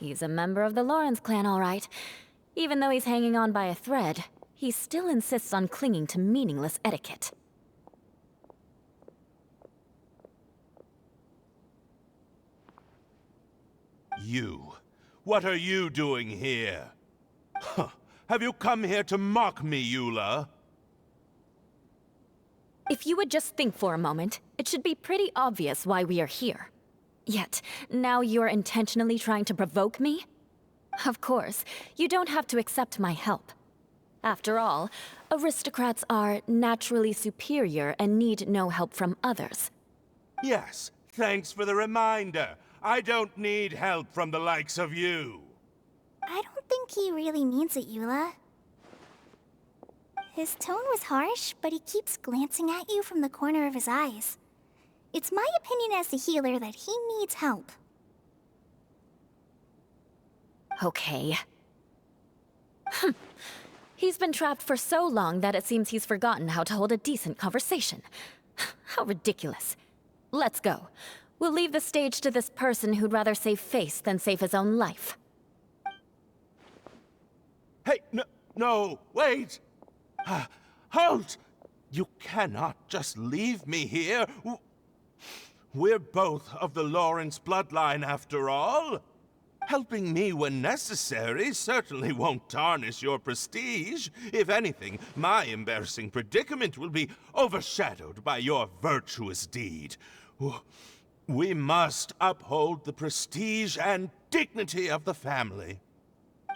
He's a member of the Lawrence clan, all right. Even though he's hanging on by a thread, he still insists on clinging to meaningless etiquette. You. What are you doing here? Huh. Have you come here to mock me, Eula? If you would just think for a moment, it should be pretty obvious why we are here. Yet, now you're intentionally trying to provoke me? Of course, you don't have to accept my help. After all, aristocrats are naturally superior and need no help from others. Yes, thanks for the reminder. I don't need help from the likes of you. I don't think he really means it, Eula. His tone was harsh, but he keeps glancing at you from the corner of his eyes. It's my opinion as the healer that he needs help. Okay. He's been trapped for so long that it seems he's forgotten how to hold a decent conversation. How ridiculous. Let's go. We'll leave the stage to this person who'd rather save face than save his own life. Hey, no, wait! Halt! You cannot just leave me here. We're both of the Lawrence bloodline, after all. Helping me when necessary certainly won't tarnish your prestige. If anything, my embarrassing predicament will be overshadowed by your virtuous deed. We must uphold the prestige and dignity of the family.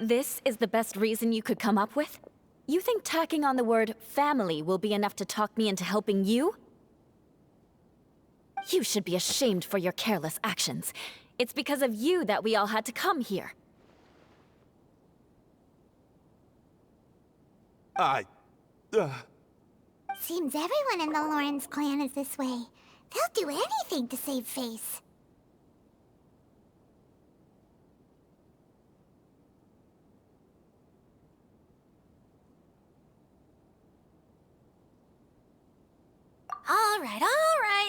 This is the best reason you could come up with? You think tacking on the word family will be enough to talk me into helping you? You should be ashamed for your careless actions. It's because of you that we all had to come here. Seems everyone in the Lawrence clan is this way. They'll do anything to save face. All right.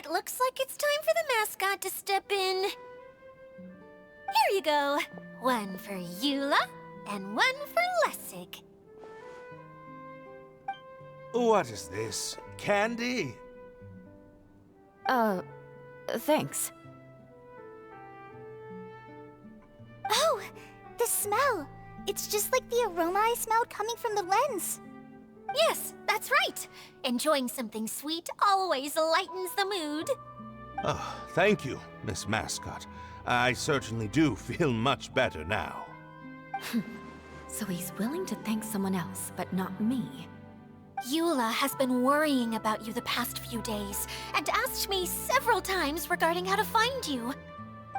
Looks like it's time for the mascot to step in. Here you go. One for Eula, and one for Lessig. What is this? Candy? Thanks. Oh, the smell. It's just like the aroma I smelled coming from the lens. Yes, that's right. Enjoying something sweet always lightens the mood. Oh, thank you, Miss Mascot. I certainly do feel much better now. So he's willing to thank someone else, but not me. Eula has been worrying about you the past few days, and asked me several times regarding how to find you.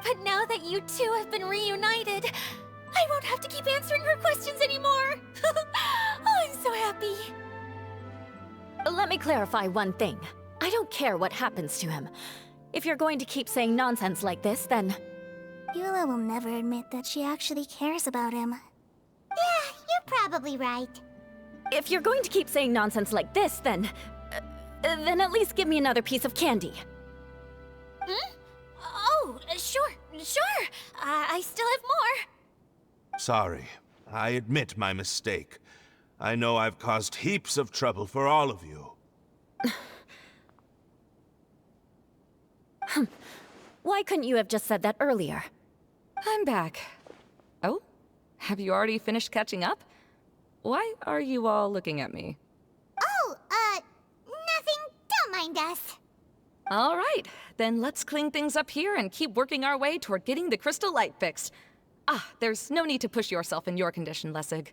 But now that you two have been reunited, I won't have to keep answering her questions anymore. Oh, I'm so happy. Let me clarify one thing. I don't care what happens to him. If you're going to keep saying nonsense like this, then... Eula will never admit that she actually cares about him. Yeah, you're probably right. If you're going to keep saying nonsense like this, then at least give me another piece of candy. Hmm? Oh, sure. I still have more. Sorry. I admit my mistake. I know I've caused heaps of trouble for all of you. Why couldn't you have just said that earlier? I'm back. Oh? Have you already finished catching up? Why are you all looking at me? Oh, nothing. Don't mind us. All right, then let's clean things up here and keep working our way toward getting the crystal light fixed. There's no need to push yourself in your condition, Lessig.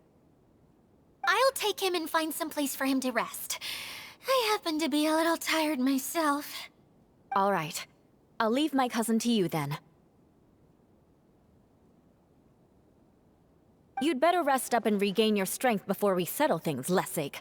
I'll take him and find some place for him to rest. I happen to be a little tired myself. All right. I'll leave my cousin to you then. You'd better rest up and regain your strength before we settle things, Lessig.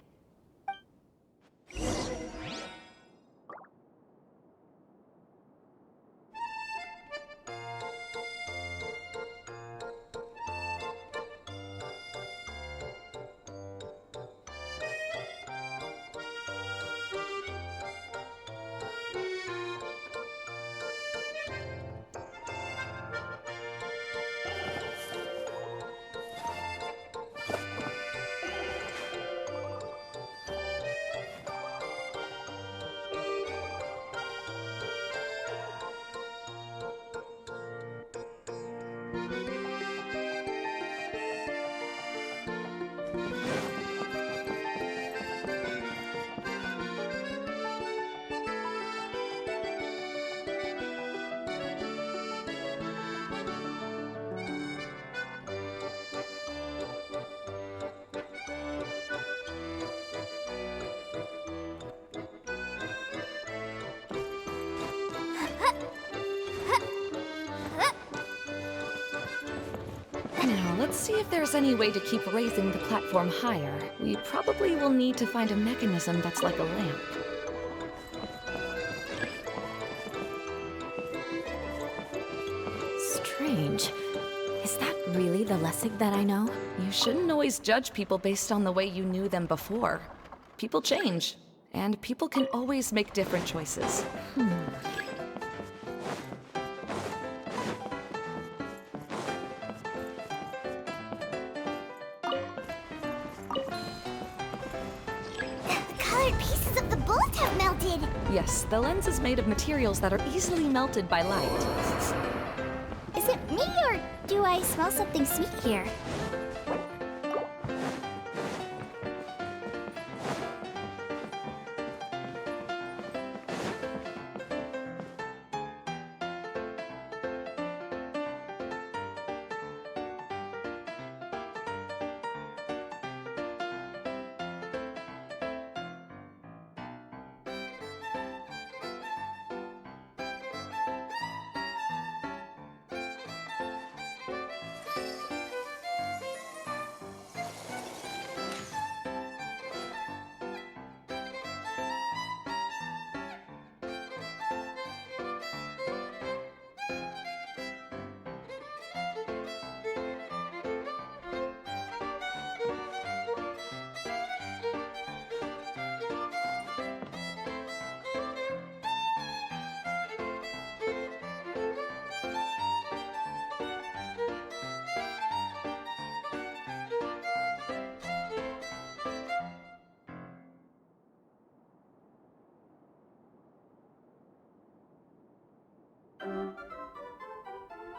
Now, let's see if there's any way to keep raising the platform higher. We probably will need to find a mechanism that's like a lamp. Strange. Is that really the Lessig that I know? You shouldn't always judge people based on the way you knew them before. People change, and people can always make different choices. The colored pieces of the bolt have melted. Yes, the lens is made of materials that are easily melted by light. Is it me, or do I smell something sweet here?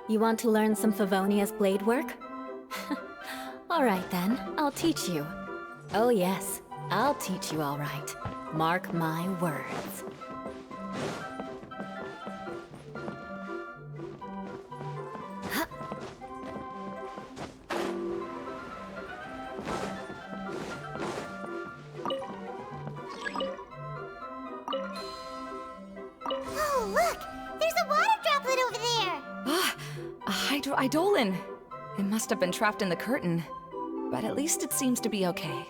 You want to learn some Favonia's blade work? Alright then, I'll teach you. Oh yes, I'll teach you all right. Mark my words. Oh, look! There's a water droplet over there! Ah, a hydroidolin. It must have been trapped in the curtain. But at least it seems to be okay.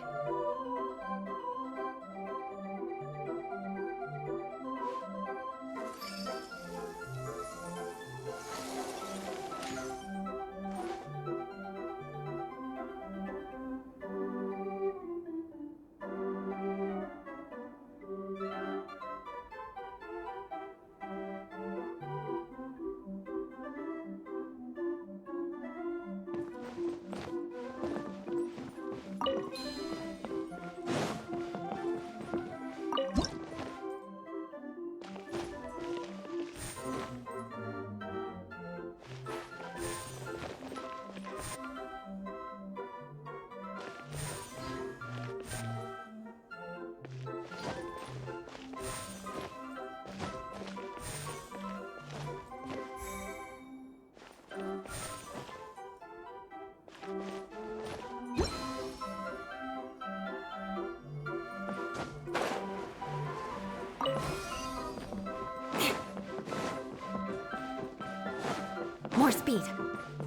More speed.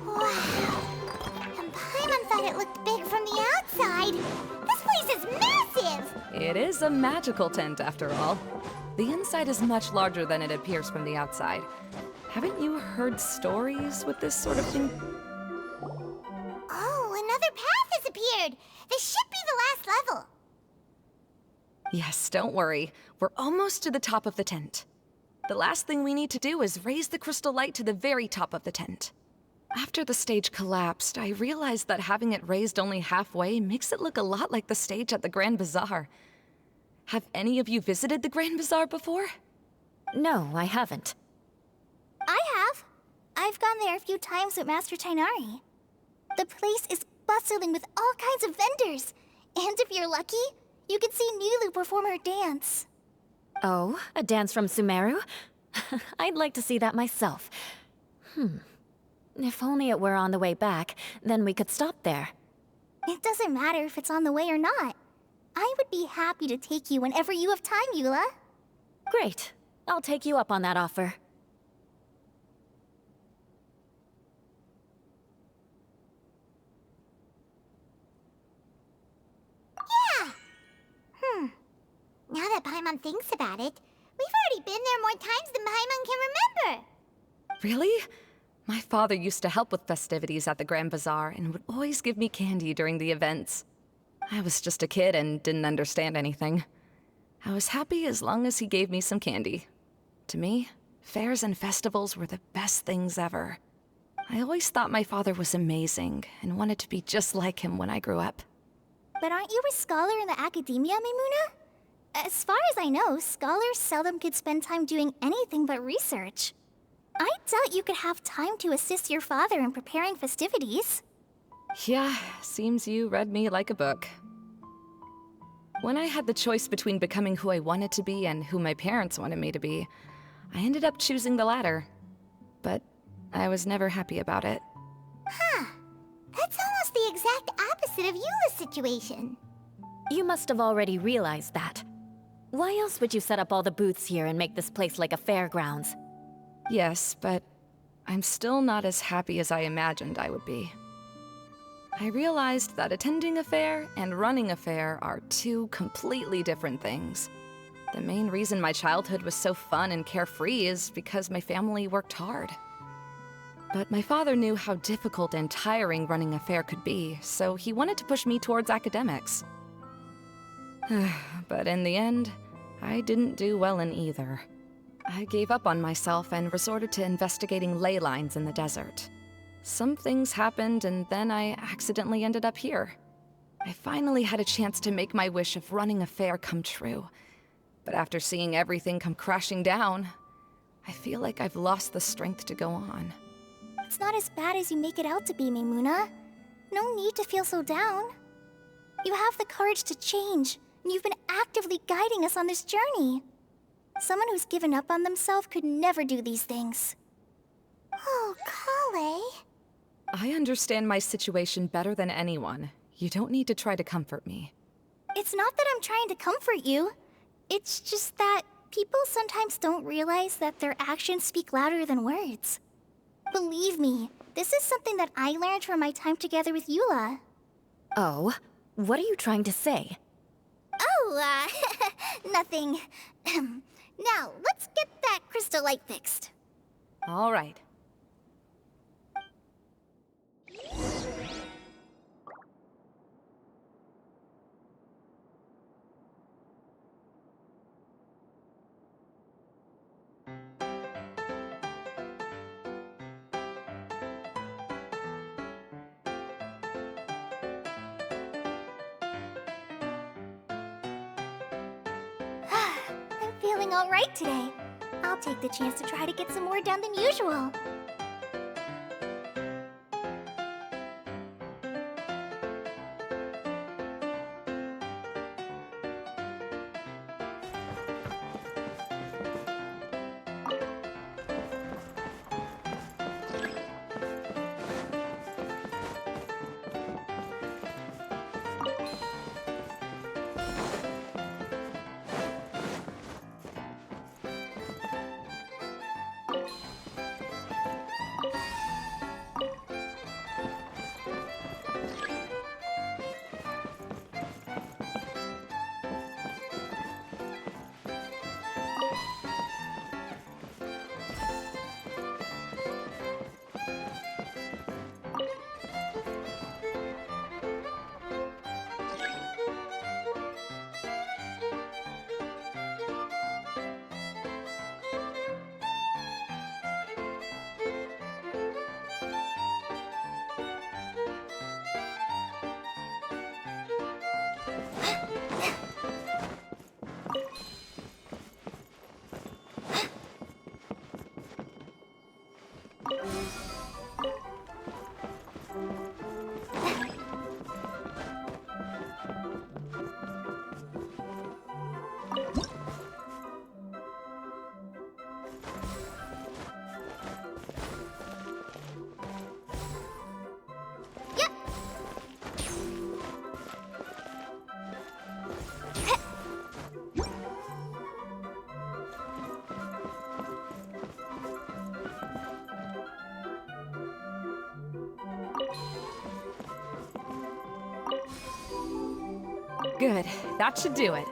Wow! And Paimon thought it looked big from the outside. This place is massive! It is a magical tent, after all. The inside is much larger than it appears from the outside. Haven't you heard stories with this sort of thing? Oh, another path has appeared! This should be the last level. Yes, don't worry. We're almost to the top of the tent. The last thing we need to do is raise the crystal light to the very top of the tent. After the stage collapsed, I realized that having it raised only halfway makes it look a lot like the stage at the Grand Bazaar. Have any of you visited the Grand Bazaar before? No, I haven't. I have. I've gone there a few times with Master Tainari. The place is bustling with all kinds of vendors. And if you're lucky, you can see Nilu perform her dance. Oh, a dance from Sumeru? I'd like to see that myself. If only it were on the way back, then we could stop there. It doesn't matter if it's on the way or not. I would be happy to take you whenever you have time, Eula. Great. I'll take you up on that offer. Yeah! Now that Paimon thinks about it, we've already been there more times than Paimon can remember. Really? My father used to help with festivities at the Grand Bazaar and would always give me candy during the events. I was just a kid and didn't understand anything. I was happy as long as he gave me some candy. To me, fairs and festivals were the best things ever. I always thought my father was amazing and wanted to be just like him when I grew up. But aren't you a scholar in the academia, Maimuna? As far as I know, scholars seldom could spend time doing anything but research. I doubt you could have time to assist your father in preparing festivities. Yeah, seems you read me like a book. When I had the choice between becoming who I wanted to be and who my parents wanted me to be, I ended up choosing the latter. But I was never happy about it. Huh. That's almost the exact opposite of Eula's situation. You must have already realized that. Why else would you set up all the booths here and make this place like a fairgrounds? Yes, but I'm still not as happy as I imagined I would be. I realized that attending a fair and running a fair are two completely different things. The main reason my childhood was so fun and carefree is because my family worked hard. But my father knew how difficult and tiring running a fair could be, so he wanted to push me towards academics. But in the end, I didn't do well in either. I gave up on myself and resorted to investigating ley lines in the desert. Some things happened, and then I accidentally ended up here. I finally had a chance to make my wish of running a fair come true. But after seeing everything come crashing down, I feel like I've lost the strength to go on. It's not as bad as you make it out to be, Maimuna. No need to feel so down. You have the courage to change, and you've been actively guiding us on this journey. Someone who's given up on themselves could never do these things. Oh, Kale. I understand my situation better than anyone. You don't need to try to comfort me. It's not that I'm trying to comfort you. It's just that people sometimes don't realize that their actions speak louder than words. Believe me, this is something that I learned from my time together with Eula. Oh, what are you trying to say? Oh, nothing. Now, let's get that crystal light fixed. All right. I'm feeling all right today. I'll take the chance to try to get some more done than usual. Good. That should do it.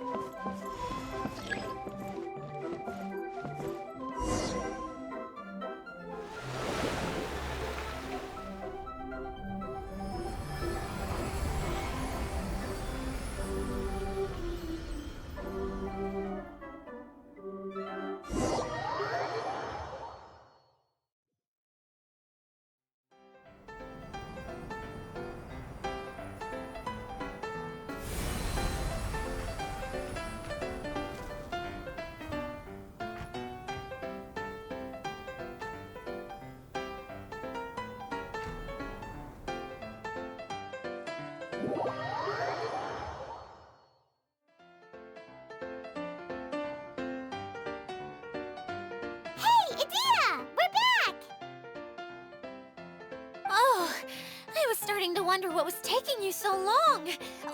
wonder what was taking you so long.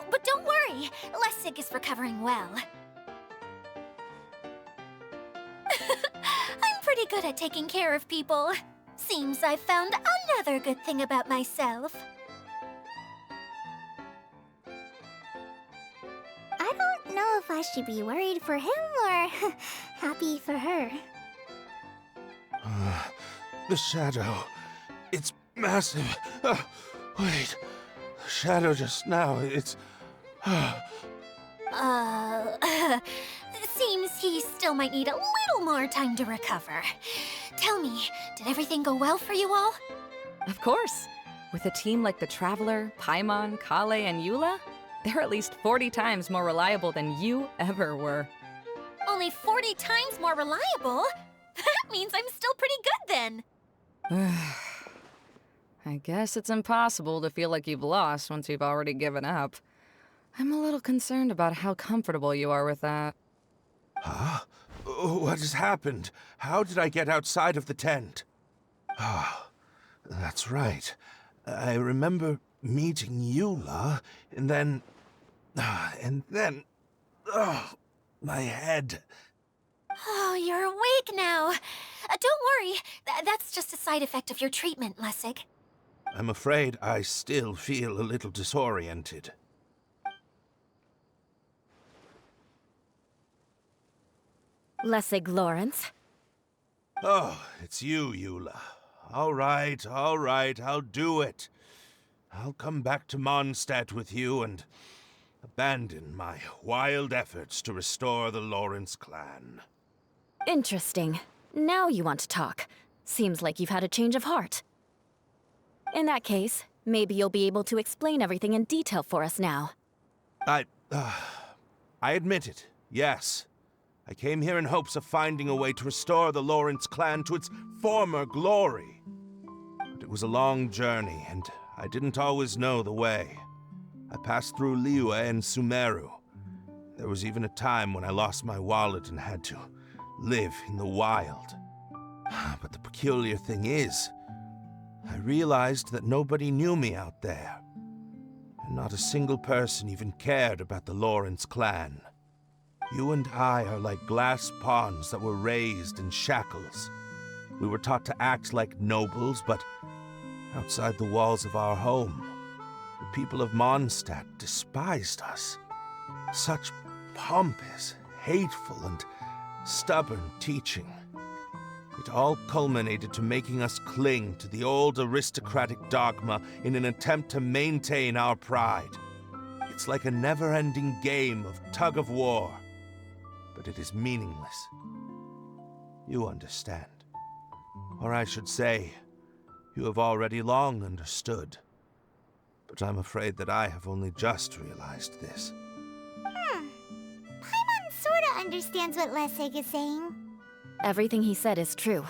But don't worry, Lessig is recovering well. I'm pretty good at taking care of people. Seems I've found another good thing about myself. I don't know if I should be worried for him or happy for her. The shadow. It's massive. Wait. The shadow just now, it's... Seems he still might need a little more time to recover. Tell me, did everything go well for you all? Of course. With a team like the Traveler, Paimon, Kale, and Eula, they're at least 40 times more reliable than you ever were. Only 40 times more reliable? That means I'm still pretty good then. I guess it's impossible to feel like you've lost once you've already given up. I'm a little concerned about how comfortable you are with that. Huh? What has happened? How did I get outside of the tent? Ah, that's right. I remember meeting Eula, and then... my head. Oh, you're awake now. Don't worry, that's just a side effect of your treatment, Lessig. I'm afraid I still feel a little disoriented. Lessig Lawrence. Oh, it's you, Eula. All right, I'll do it. I'll come back to Mondstadt with you and abandon my wild efforts to restore the Lawrence clan. Interesting. Now you want to talk. Seems like you've had a change of heart. In that case, maybe you'll be able to explain everything in detail for us now. I admit it, yes. I came here in hopes of finding a way to restore the Lawrence clan to its former glory. But it was a long journey, and I didn't always know the way. I passed through Liyue and Sumeru. There was even a time when I lost my wallet and had to live in the wild. But the peculiar thing is, I realized that nobody knew me out there. And not a single person even cared about the Lawrence clan. You and I are like glass pawns that were raised in shackles. We were taught to act like nobles, but outside the walls of our home, the people of Mondstadt despised us. Such pompous, hateful, and stubborn teaching. It all culminated to making us cling to the old aristocratic dogma in an attempt to maintain our pride. It's like a never-ending game of tug-of-war, but it is meaningless. You understand. Or I should say, you have already long understood. But I'm afraid that I have only just realized this. Paimon sorta understands what Lessig is saying. Everything he said is true.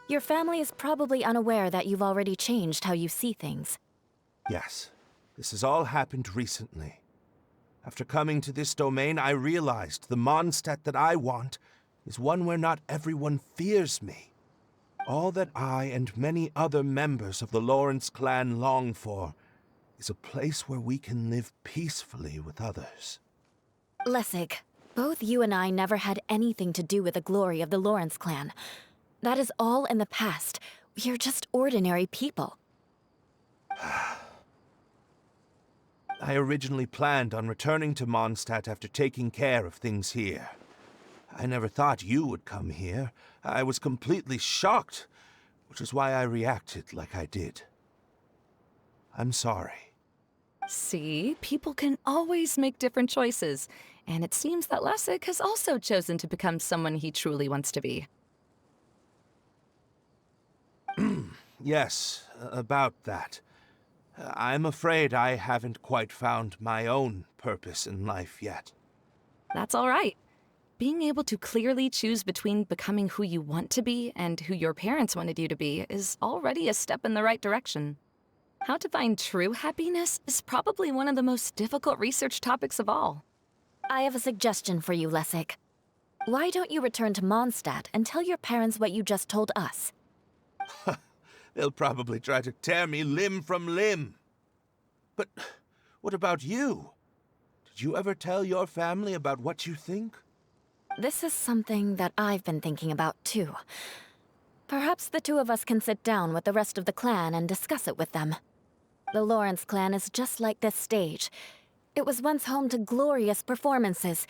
Your family is probably unaware that you've already changed how you see things. Yes, this has all happened recently. After coming to this domain, I realized the Mondstadt that I want is one where not everyone fears me. All that I and many other members of the Lawrence clan long for is a place where we can live peacefully with others. Lessig, both you and I never had anything to do with the glory of the Lawrence clan. That is all in the past. We are just ordinary people. I originally planned on returning to Mondstadt after taking care of things here. I never thought you would come here. I was completely shocked, which is why I reacted like I did. I'm sorry. See, people can always make different choices, and it seems that Lessig has also chosen to become someone he truly wants to be. Yes, about that. I'm afraid I haven't quite found my own purpose in life yet. That's all right. Being able to clearly choose between becoming who you want to be and who your parents wanted you to be is already a step in the right direction. How to find true happiness is probably one of the most difficult research topics of all. I have a suggestion for you, Lessig. Why don't you return to Mondstadt and tell your parents what you just told us? They'll probably try to tear me limb from limb. But what about you? Did you ever tell your family about what you think? This is something that I've been thinking about, too. Perhaps the two of us can sit down with the rest of the clan and discuss it with them. The Lawrence clan is just like this stage. It was once home to glorious performances,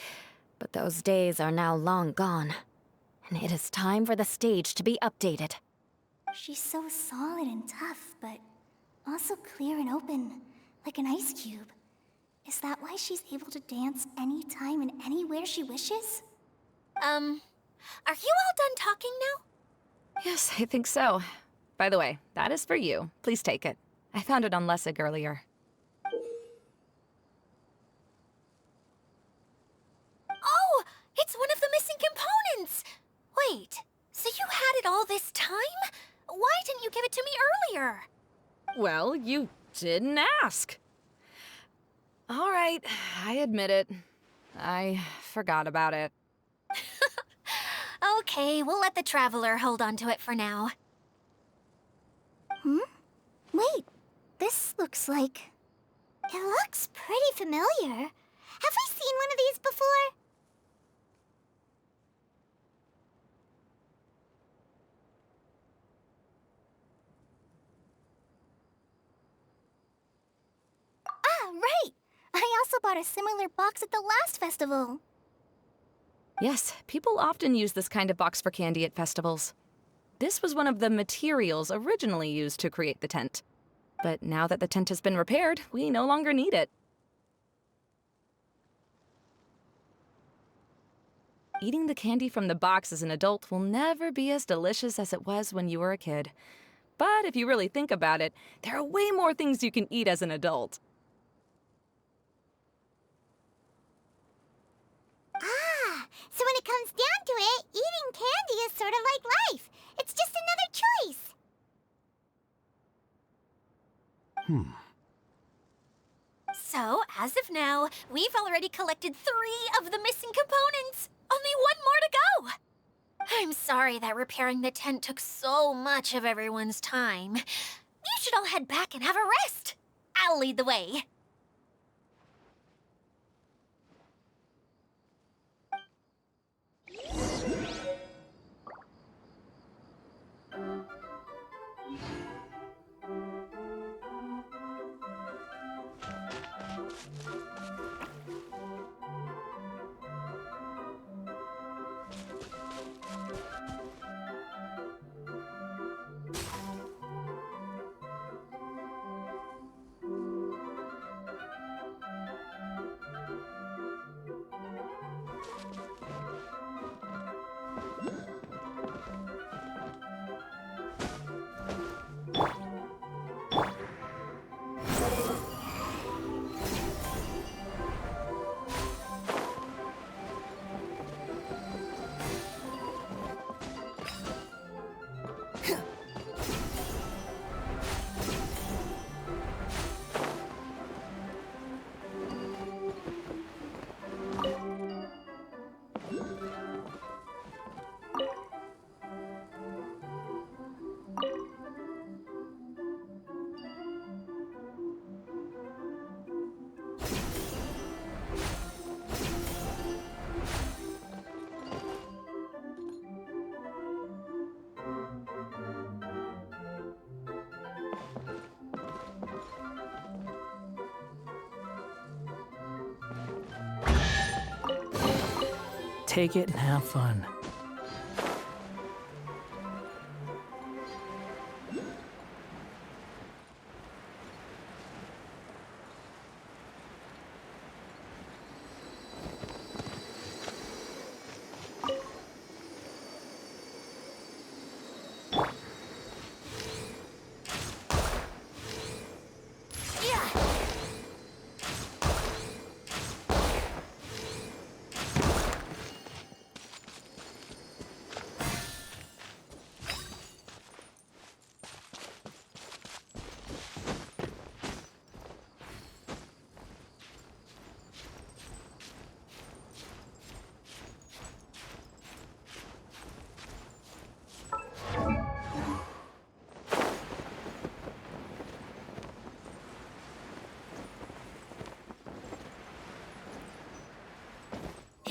but those days are now long gone. And it is time for the stage to be updated. She's so solid and tough, but also clear and open, like an ice cube. Is that why she's able to dance anytime and anywhere she wishes? Are you all done talking now? Yes, I think so. By the way, that is for you. Please take it. I found it on Lessig earlier. Oh, it's one of the missing components! Wait, so you had it all this time? Why didn't you give it to me earlier? Well, you didn't ask. All right, I admit it. I forgot about it. Okay, we'll let the Traveler hold on to it for now. Wait, this looks like... It looks pretty familiar. Have we seen one of these before? Ah, right! I also bought a similar box at the last festival. Yes, people often use this kind of box for candy at festivals. This was one of the materials originally used to create the tent. But now that the tent has been repaired, we no longer need it. Eating the candy from the box as an adult will never be as delicious as it was when you were a kid. But if you really think about it, there are way more things you can eat as an adult. Ah, so when it comes down to it, eating candy is sort of like life. It's just another choice. So, as of now, we've already collected 3 of the missing components. Only 1 more to go. I'm sorry that repairing the tent took so much of everyone's time. You should all head back and have a rest. I'll lead the way. Take it and have fun.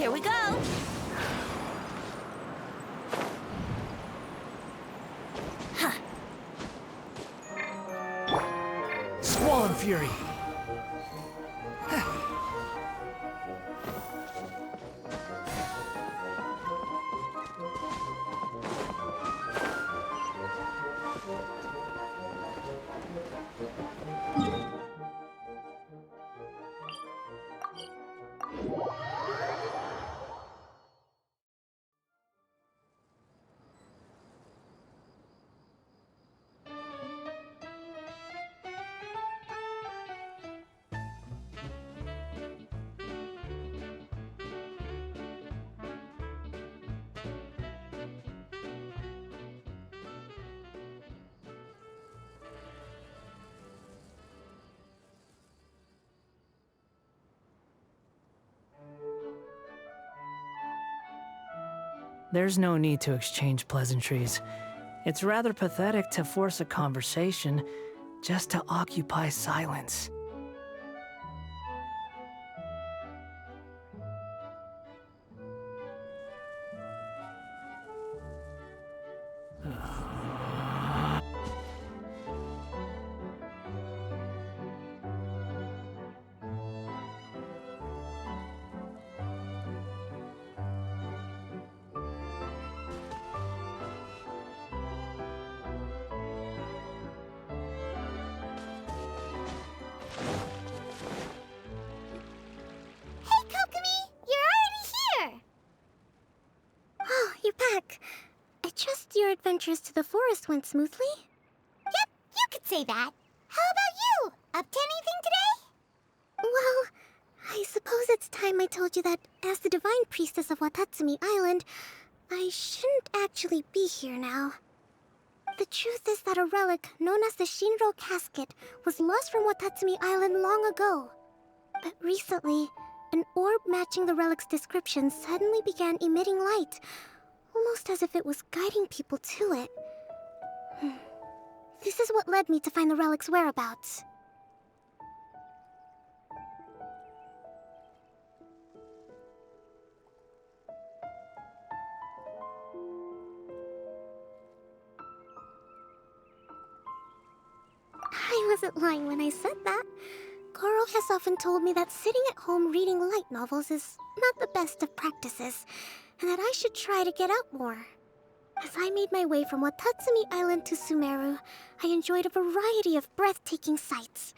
Here we go. Squall Fury! There's no need to exchange pleasantries. It's rather pathetic to force a conversation just to occupy silence. Hey, Kokomi! You're already here! Oh, you're back. I trust your adventures to the forest went smoothly? Yep, you could say that. How about you? Up to anything today? Well, I suppose it's time I told you that as the divine priestess of Watatsumi Island, I shouldn't actually be here now. The truth is that a relic known as the Shinro Casket was lost from Watatsumi Island long ago. But recently, an orb matching the relic's description suddenly began emitting light, almost as if it was guiding people to it. This is what led me to find the relic's whereabouts. I wasn't lying when I said that. Coral has often told me that sitting at home reading light novels is not the best of practices, and that I should try to get out more. As I made my way from Watatsumi Island to Sumeru, I enjoyed a variety of breathtaking sights.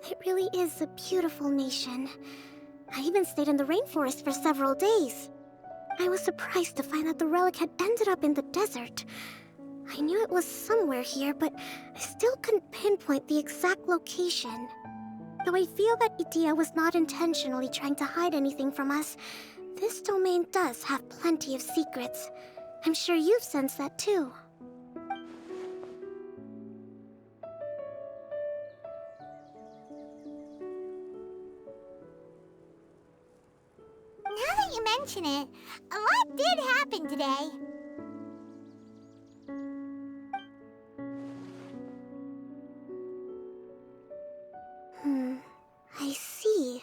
It really is a beautiful nation. I even stayed in the rainforest for several days. I was surprised to find that the relic had ended up in the desert. I knew it was somewhere here, but I still couldn't pinpoint the exact location. Though I feel that Idia was not intentionally trying to hide anything from us, this domain does have plenty of secrets. I'm sure you've sensed that too. Now that you mention it, a lot did happen today. I see.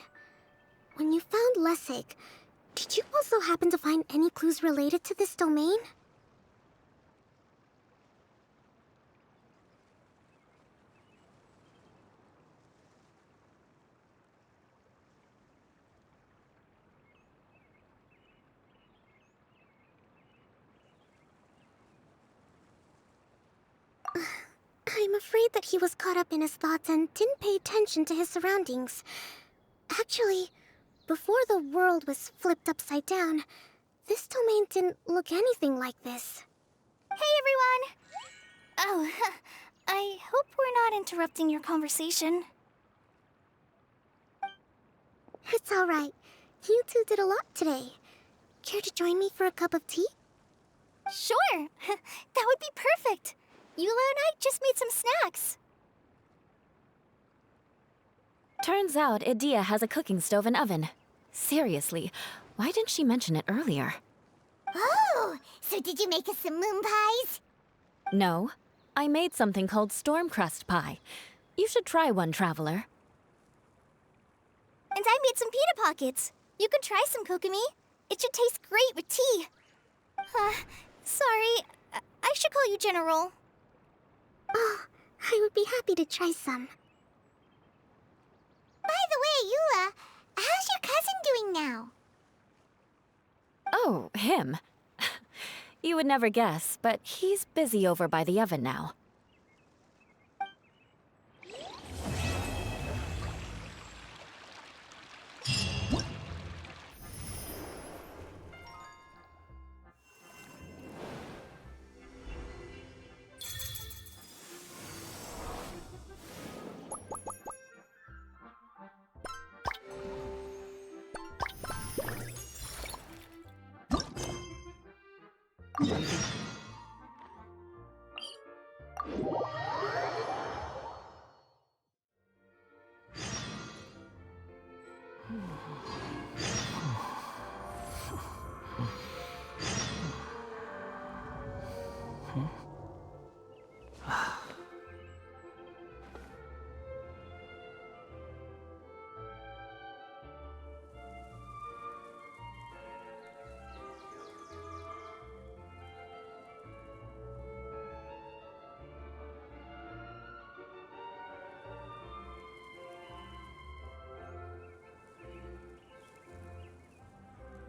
When you found Lessig, did you also happen to find any clues related to this domain? I'm afraid that he was caught up in his thoughts and didn't pay attention to his surroundings. Actually, before the world was flipped upside down, this domain didn't look anything like this. Hey, everyone! Oh, I hope we're not interrupting your conversation. It's alright. You two did a lot today. Care to join me for a cup of tea? Sure! That would be perfect! Eula and I just made some snacks. Turns out Idia has a cooking stove and oven. Seriously, why didn't she mention it earlier? Oh, so did you make us some moon pies? No, I made something called storm crust pie. You should try one, Traveler. And I made some pita pockets. You can try some Kokomi. It should taste great with tea. Sorry. I should call you General. Oh, I would be happy to try some. By the way, Eula, how's your cousin doing now? Oh, him. You would never guess, but he's busy over by the oven now.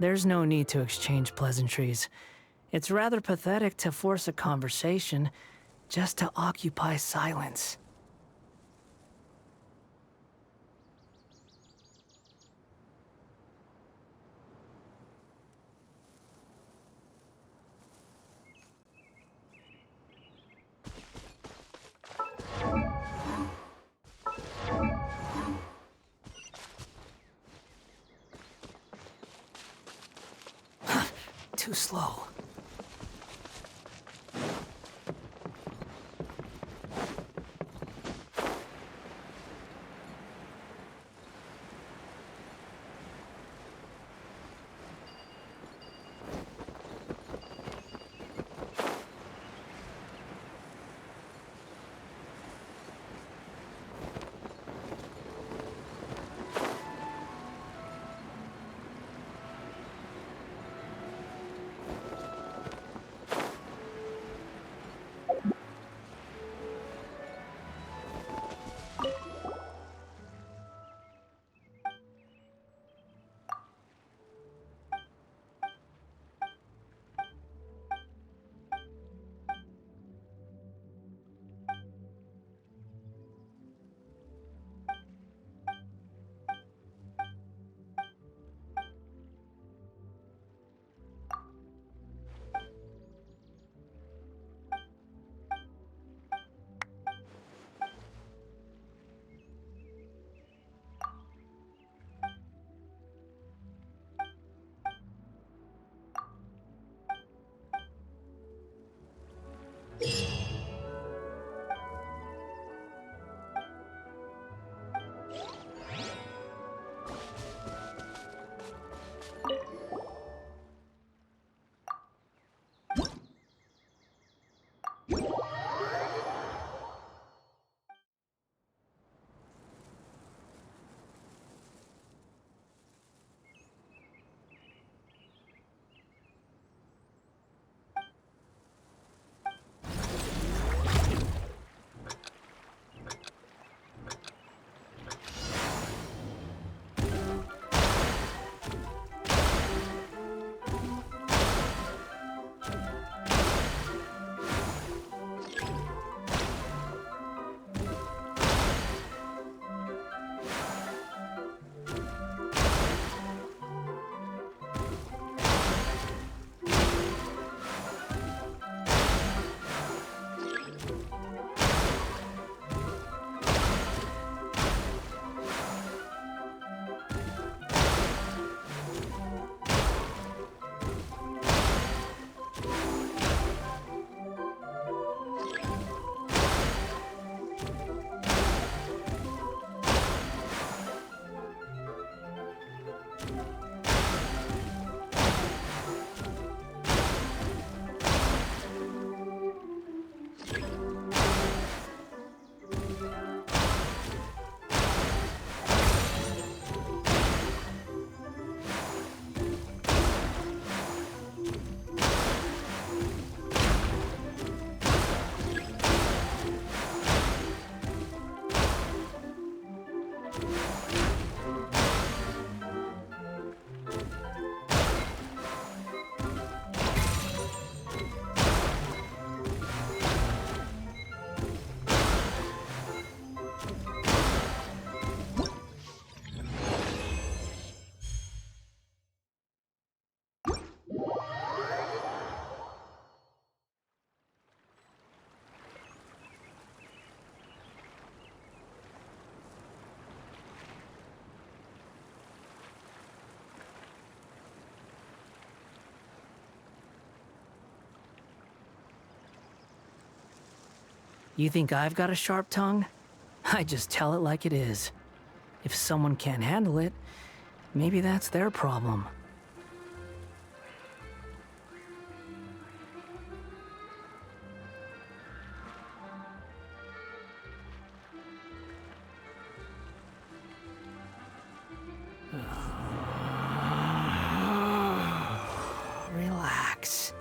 There's no need to exchange pleasantries. It's rather pathetic to force a conversation just to occupy silence. Too slow. You think I've got a sharp tongue? I just tell it like it is. If someone can't handle it, maybe that's their problem. Relax.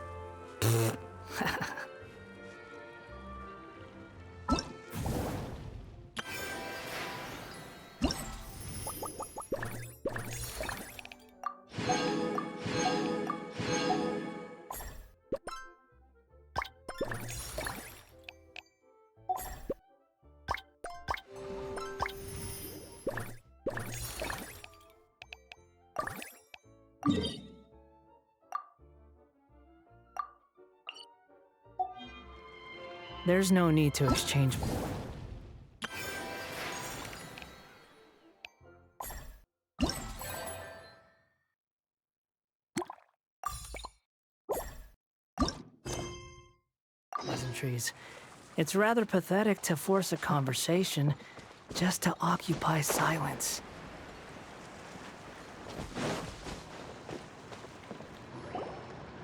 There's no need to exchange. Pleasantries. It's rather pathetic to force a conversation just to occupy silence.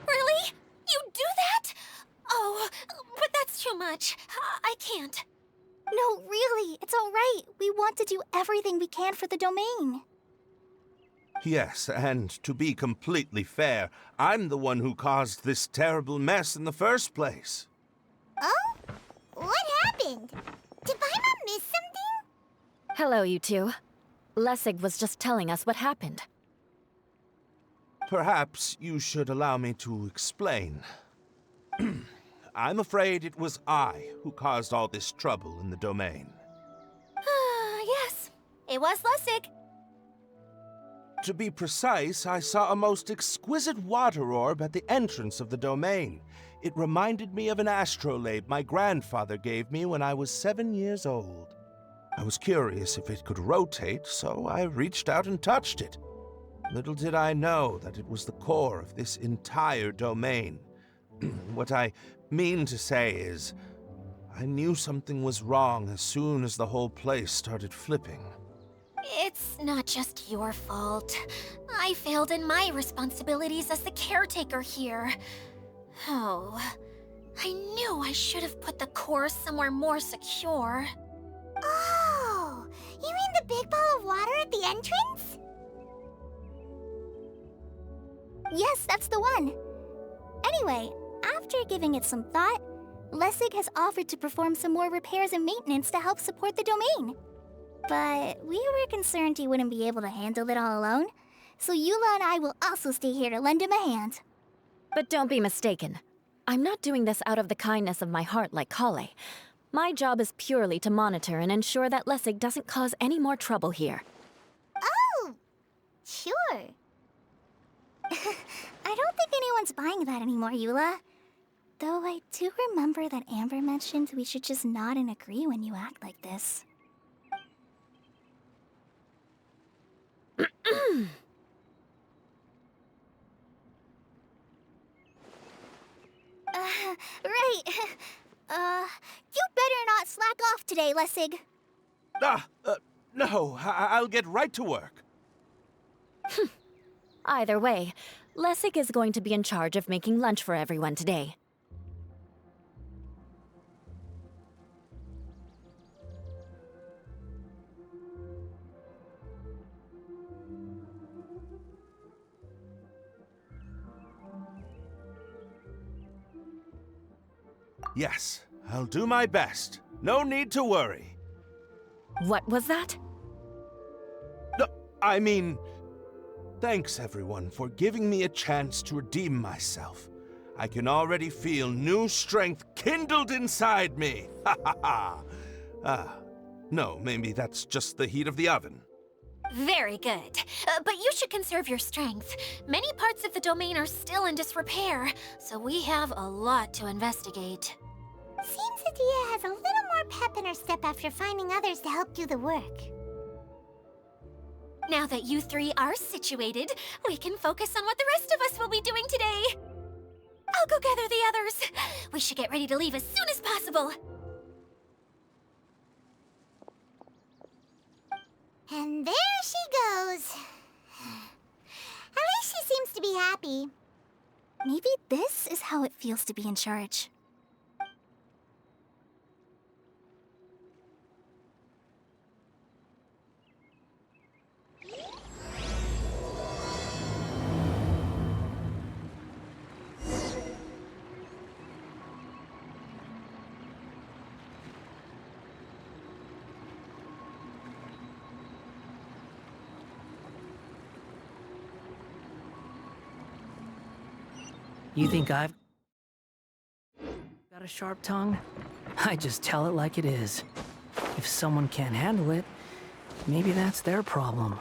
Really? You do that? Oh, but that's too much. I can't. No, really, it's all right. We want to do everything we can for the domain. Yes, and to be completely fair, I'm the one who caused this terrible mess in the first place. Oh? What happened? Did Paimon miss something? Hello, you two. Lessig was just telling us what happened. Perhaps you should allow me to explain. I'm afraid it was I who caused all this trouble in the domain. Yes, it was Lessig. To be precise, I saw a most exquisite water orb at the entrance of the domain. It reminded me of an astrolabe my grandfather gave me when I was 7 years old. I was curious if it could rotate, so I reached out and touched it. Little did I know that it was the core of this entire domain. What I mean to say is, I knew something was wrong as soon as the whole place started flipping. It's not just your fault. I failed in my responsibilities as the caretaker here. Oh, I knew I should have put the core somewhere more secure. Oh, you mean the big ball of water at the entrance? Yes, that's the one. Anyway, after giving it some thought, Lessig has offered to perform some more repairs and maintenance to help support the domain. But we were concerned he wouldn't be able to handle it all alone, so Eula and I will also stay here to lend him a hand. But don't be mistaken. I'm not doing this out of the kindness of my heart like Kale. My job is purely to monitor and ensure that Lessig doesn't cause any more trouble here. Oh, sure. I don't think anyone's buying that anymore, Eula. Though I do remember that Amber mentioned we should just nod and agree when you act like this. Right. You better not slack off today, Lessig. No, I'll get right to work. Either way, Lessig is going to be in charge of making lunch for everyone today. Yes, I'll do my best. No need to worry. What was that? No, I mean, thanks everyone for giving me a chance to redeem myself. I can already feel new strength kindled inside me. Ha ha ha. No, maybe that's just the heat of the oven. Very good. But you should conserve your strength. Many parts of the domain are still in disrepair, so we have a lot to investigate. Seems Adia has a little more pep in her step after finding others to help do the work. Now that you three are situated, we can focus on what the rest of us will be doing today. I'll go gather the others. We should get ready to leave as soon as possible. And there she goes. At least she seems to be happy. Maybe this is how it feels to be in charge. You think I've got a sharp tongue? I just tell it like it is. If someone can't handle it, maybe that's their problem.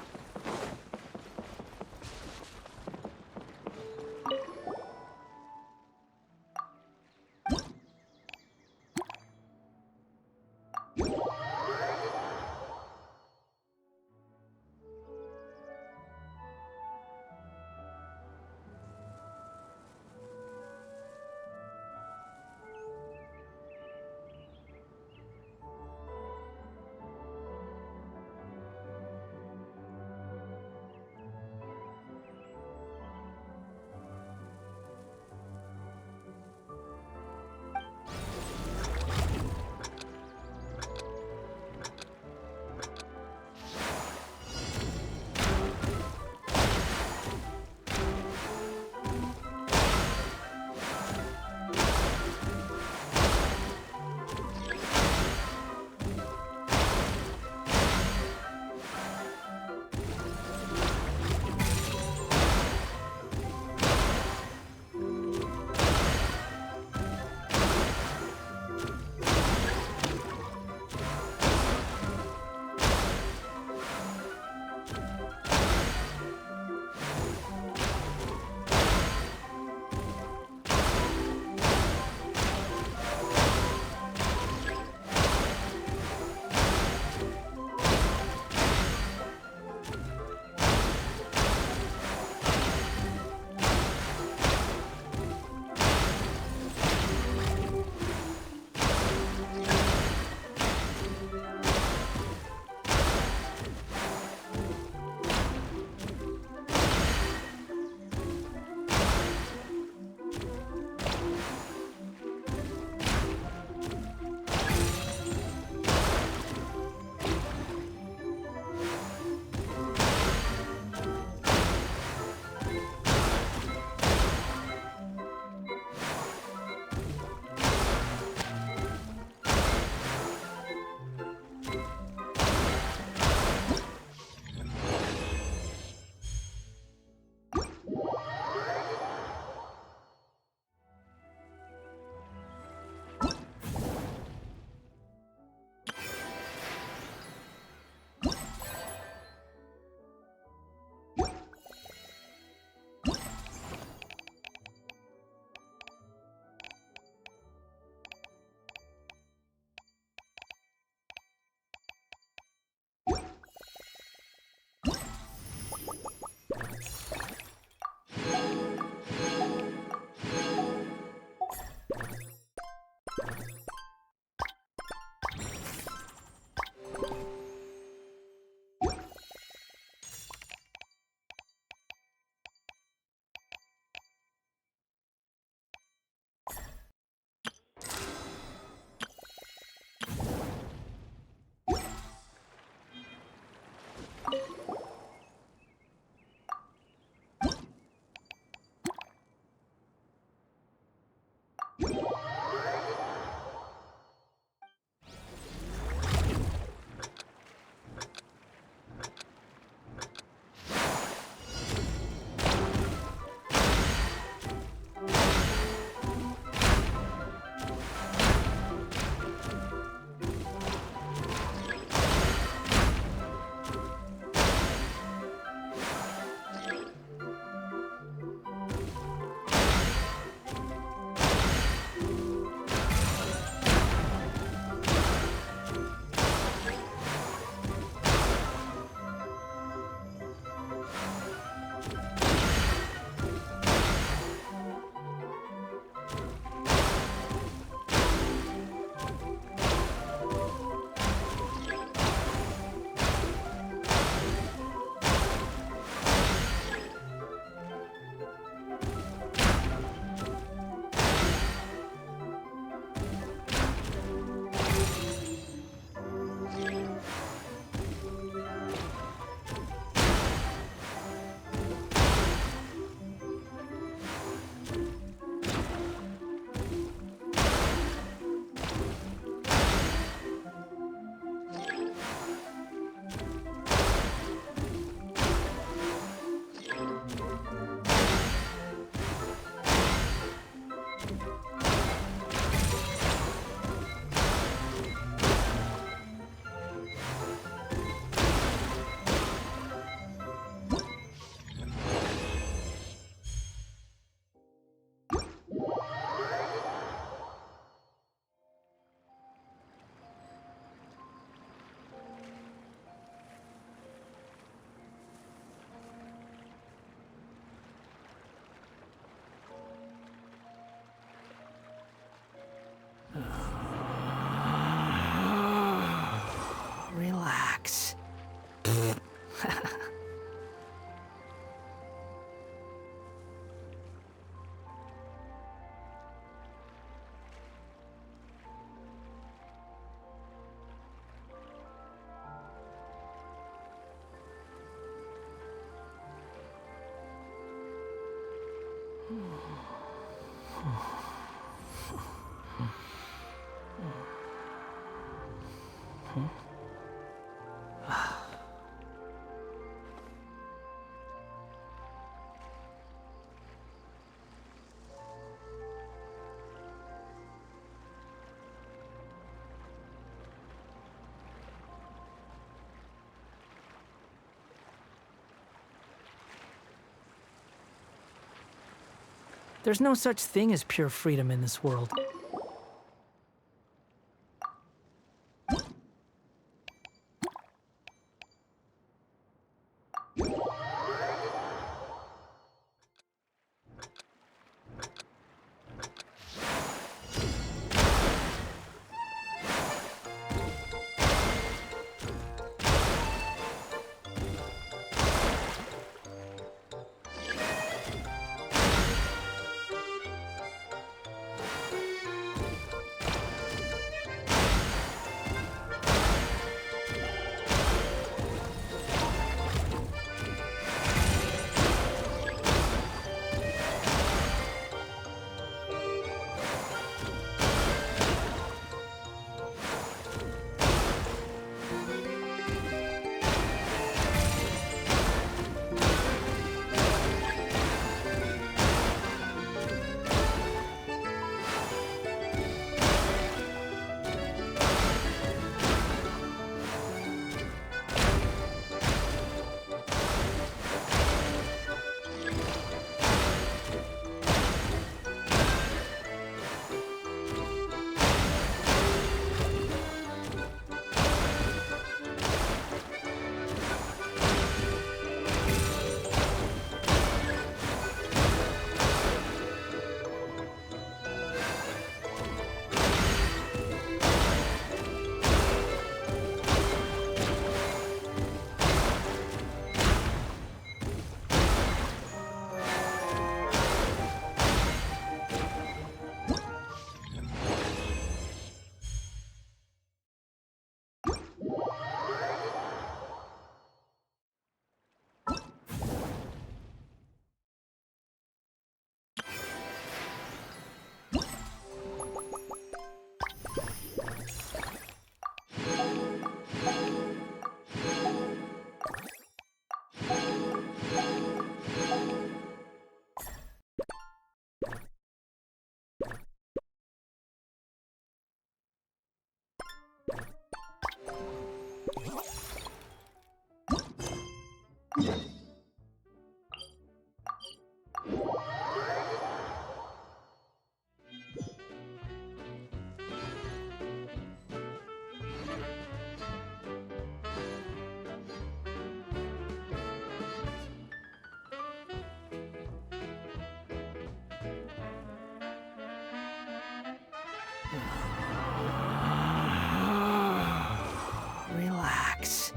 There's no such thing as pure freedom in this world. Relax.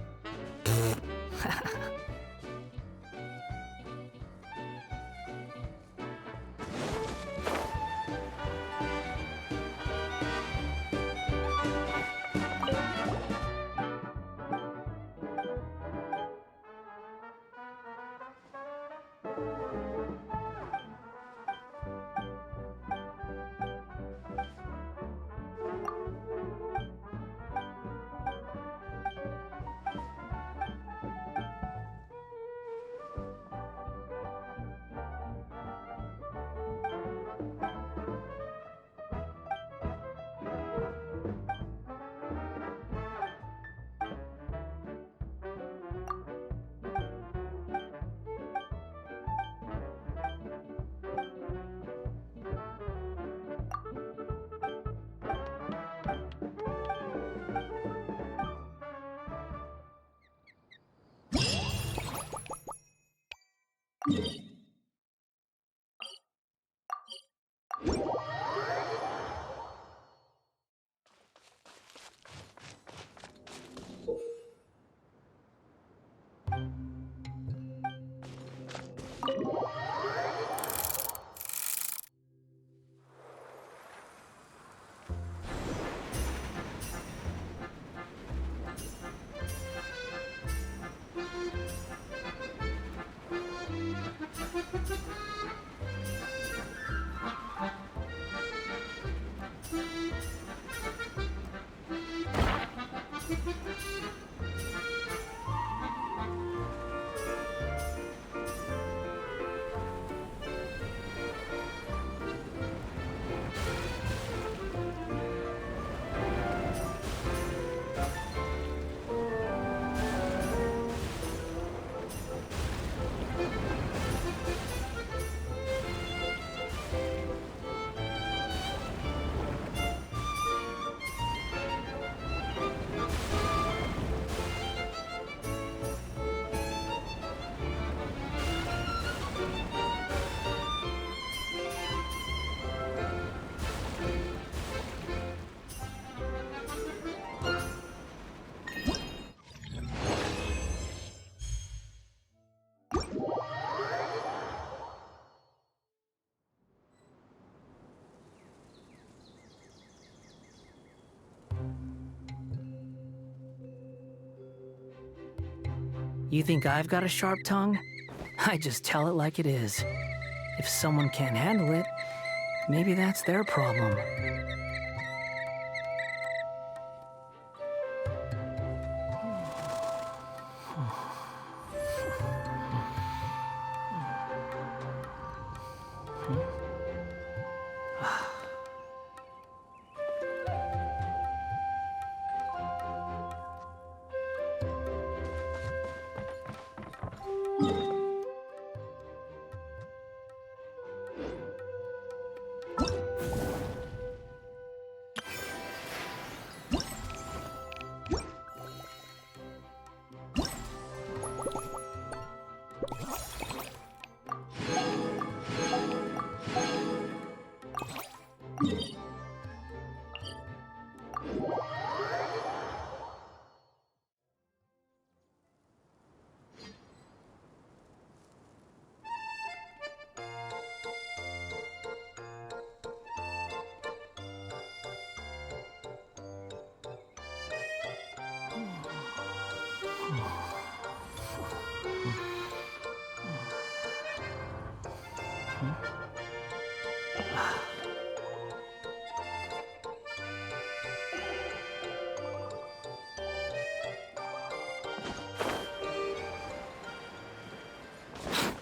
You think I've got a sharp tongue? I just tell it like it is. If someone can't handle it, maybe that's their problem.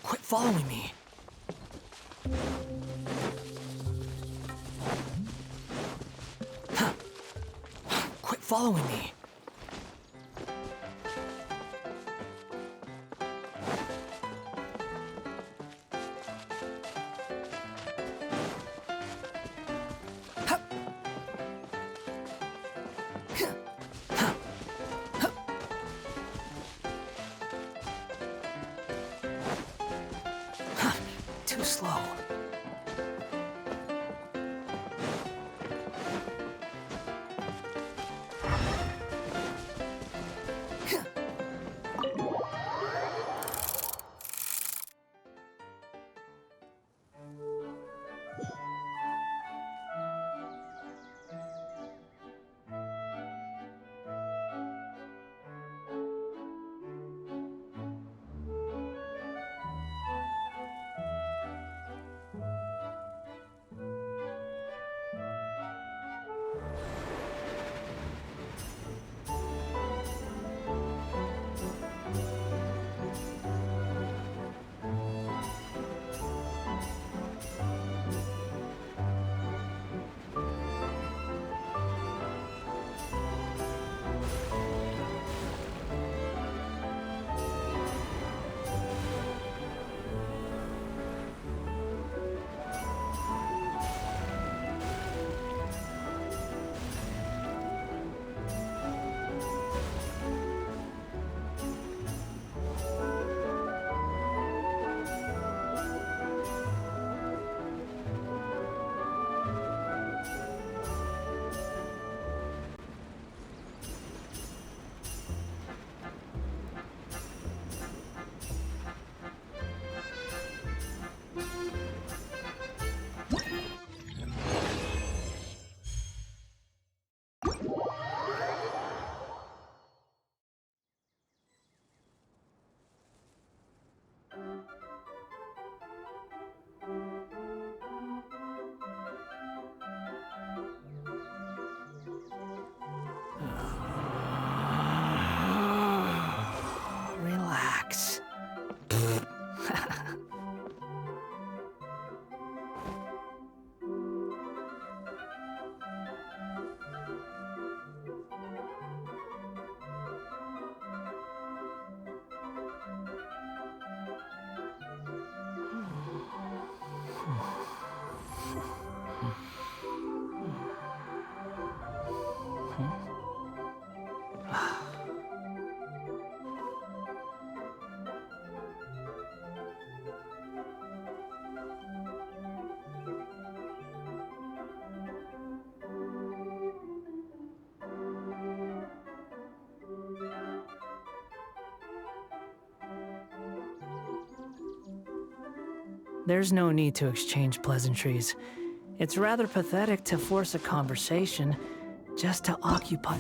Quit following me. Quit following me. Too slow. Relax. There's no need to exchange pleasantries. It's rather pathetic to force a conversation just to occupy...